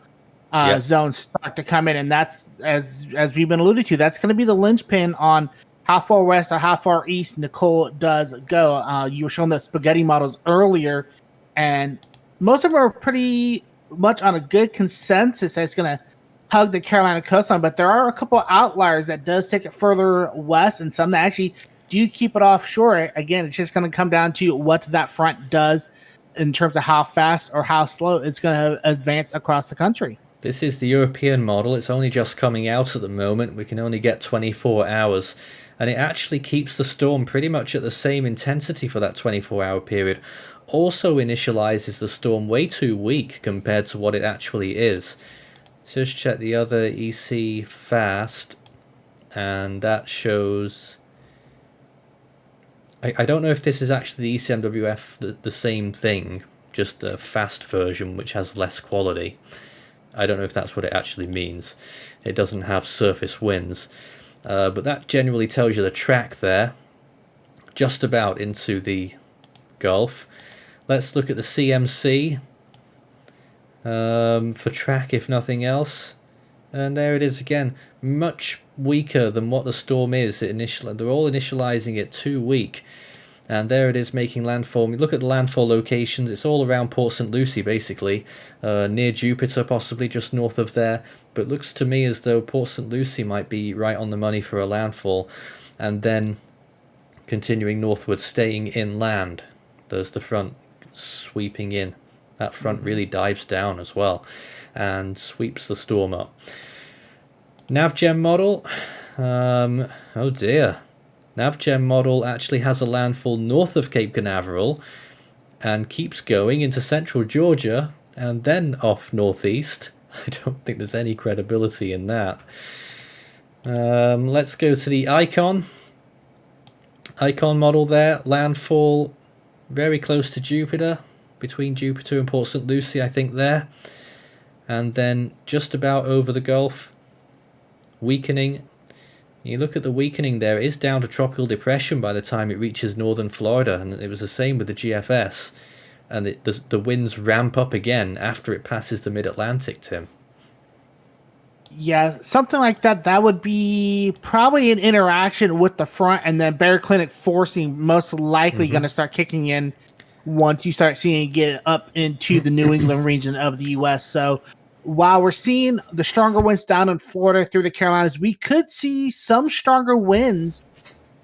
zone start to come in, and that's as we've been alluded to. That's going to be the linchpin on how far west or how far east Nicole does go. You were showing the spaghetti models earlier, and most of them are pretty much on a good consensus that it's going to hug the Carolina coastline, but there are a couple of outliers that does take it further west, and some that actually do keep it offshore. Again, it's just going to come down to what that front does in terms of how fast or how slow it's going to advance across the country. This is the European model. It's only just coming out at the moment. We can only get 24 hours. and it actually keeps the storm pretty much at the same intensity for that 24-hour period. Also initializes the storm way too weak compared to what it actually is. Just check the other EC fast, and that shows... I don't know if this is actually the ECMWF, the same thing, just the fast version which has less quality. I don't know if that's what it actually means. It doesn't have surface winds. But that generally tells you the track there, just about into the Gulf. Let's look at the CMC for track, if nothing else. And there it is again, much weaker than what the storm is. They're all initializing it too weak. And there it is making landfall. Look at the landfall locations. It's all around Port St. Lucie, basically. Near Jupiter, possibly just north of there. But it looks to me as though Port St. Lucie might be right on the money for a landfall. And then continuing northward, staying inland. There's the front sweeping in. That front really dives down as well and sweeps the storm up. NavGem model. Oh dear. NavGem model actually has a landfall north of Cape Canaveral and keeps going into central Georgia and then off northeast. I don't think there's any credibility in that. Let's go to the Icon. Icon model there. Landfall very close to Jupiter. Between Jupiter and Port St. Lucie, I think there. And then just about over the Gulf. Weakening. You look at the weakening there, it is down to tropical depression by the time it reaches northern Florida, and it was the same with the GFS. And the winds ramp up again after it passes the mid-Atlantic, Tim. Yeah, something like that. That would be probably an interaction with the front, and then Bear Clinic forcing most likely going to start kicking in once you start seeing it get up into the New England region of the U.S. So while we're seeing the stronger winds down in Florida through the Carolinas, we could see some stronger winds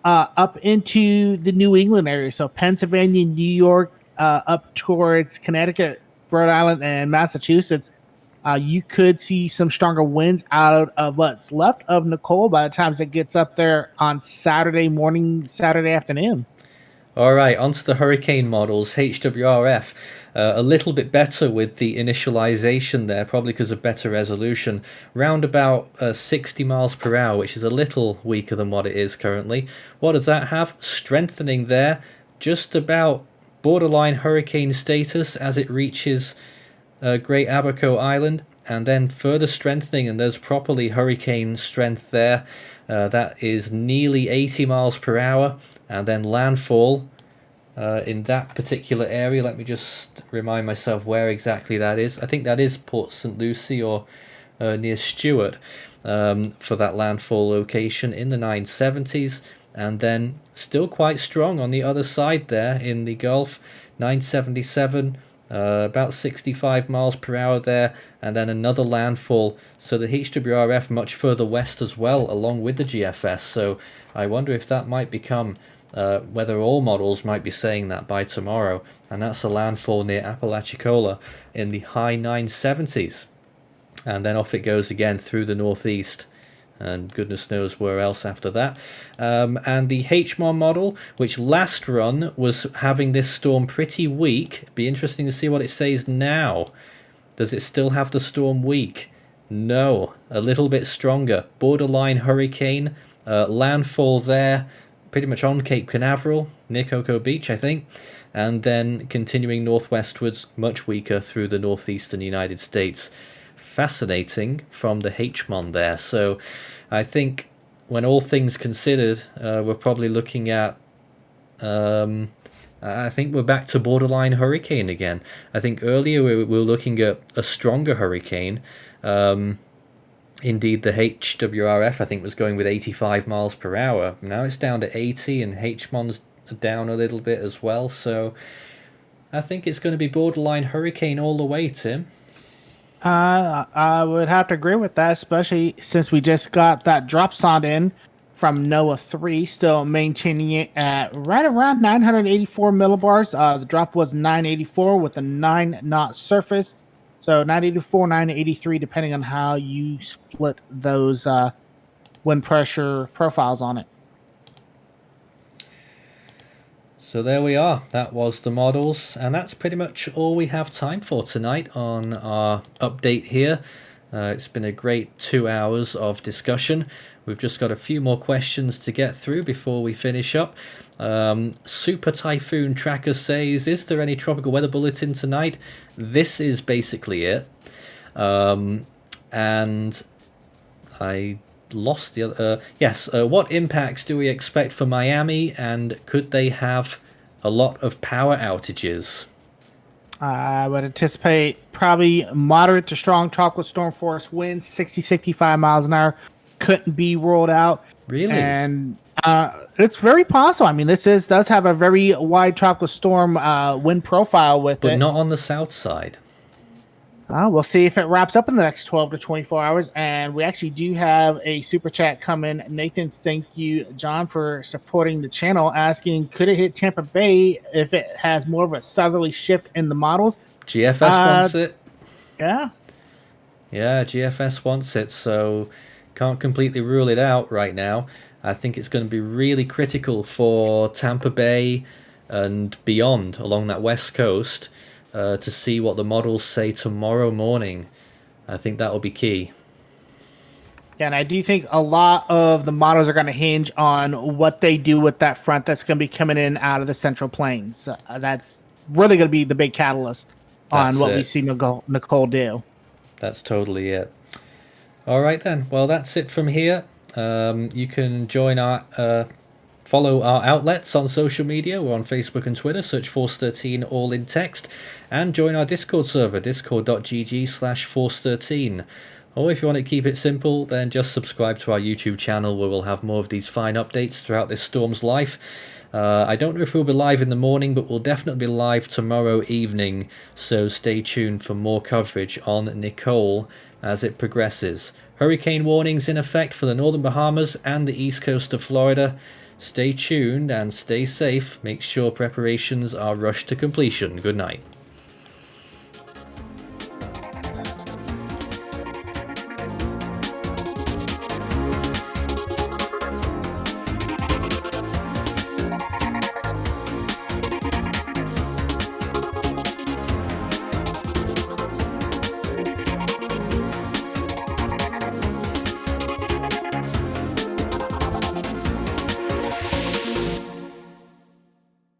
up into the New England area. So Pennsylvania, New York, up towards Connecticut, Rhode Island, and Massachusetts. You could see some stronger winds out of what's left of Nicole by the time it gets up there on Saturday morning, Saturday afternoon. All right, onto the hurricane models, HWRF. A little bit better with the initialization there, probably because of better resolution. Round about 60 miles per hour, which is a little weaker than what it is currently. What does that have? Strengthening there, just about borderline hurricane status as it reaches Great Abaco Island, and then further strengthening, and there's properly hurricane strength there. That is nearly 80 miles per hour, and then landfall in that particular area. Let me just remind myself where exactly that is. I think that is Port St. Lucie or near Stewart for that landfall location in the 970s, and then still quite strong on the other side there in the Gulf, 977. About 65 miles per hour there, and then another landfall. So the HWRF much further west as well, along with the GFS. So I wonder if that might become, whether all models might be saying that by tomorrow. And that's a landfall near Apalachicola in the high 970s. And then off it goes again through the northeast. And goodness knows where else after that. And the HMON model, which last run was having this storm pretty weak. Be interesting to see what it says now. Does it still have the storm weak? No, a little bit stronger. Borderline hurricane, landfall there, pretty much on Cape Canaveral, near Cocoa Beach, I think. And then continuing northwestwards, much weaker through the northeastern United States. Fascinating from the HMON there. So I think when all things considered, we're probably looking at I think we're back to borderline hurricane again. I think earlier we were looking at a stronger hurricane. Indeed, the HWRF I think was going with 85 miles per hour. Now it's down to 80, and HMON's down a little bit as well. So I think it's going to be borderline hurricane all the way, Tim. I would have to agree with that, especially since we just got that drop zone in from NOAA 3, still maintaining it at right around 984 millibars. The drop was 984 with a 9-knot surface. So 984, 983, depending on how you split those wind pressure profiles on it. So there we are. That was the models, and that's pretty much all we have time for tonight on our update here. It's been a great 2 hours of discussion. We've just got a few more questions to get through before we finish up. Super Typhoon Tracker says, is there any tropical weather bulletin tonight? This is basically it. And I lost the other. Yes, what impacts do we expect for Miami, and could they have a lot of power outages? I would anticipate probably moderate to strong tropical storm force winds, 60-65 miles an hour. Couldn't be ruled out. Really? And it's very possible. I mean, does have a very wide tropical storm wind profile with it. But not on the south side. We'll see if it wraps up in the next 12 to 24 hours. And we actually do have a super chat coming. Nathan, thank you, John, for supporting the channel, asking, could it hit Tampa Bay if it has more of a southerly shift in the models? GFS wants it. Yeah. Yeah, GFS wants it, so can't completely rule it out right now. I think it's going to be really critical for Tampa Bay and beyond along that west coast to see what the models say tomorrow morning. I think that will be key. Yeah, and I do think a lot of the models are going to hinge on what they do with that front that's going to be coming in out of the Central Plains. That's really going to be the big catalyst on what we see Nicole do. That's totally it. All right then. Well, that's it from here. You can join our follow our outlets on social media. We're on Facebook and Twitter. Search Force13 all in text, and join our Discord server, discord.gg/Force13. Or if you want to keep it simple, then just subscribe to our YouTube channel, where we'll have more of these fine updates throughout this storm's life. I don't know if we'll be live in the morning, but we'll definitely be live tomorrow evening, so stay tuned for more coverage on Nicole as it progresses. Hurricane warnings in effect for the northern Bahamas and the east coast of Florida. Stay tuned and stay safe. Make sure preparations are rushed to completion. Good night.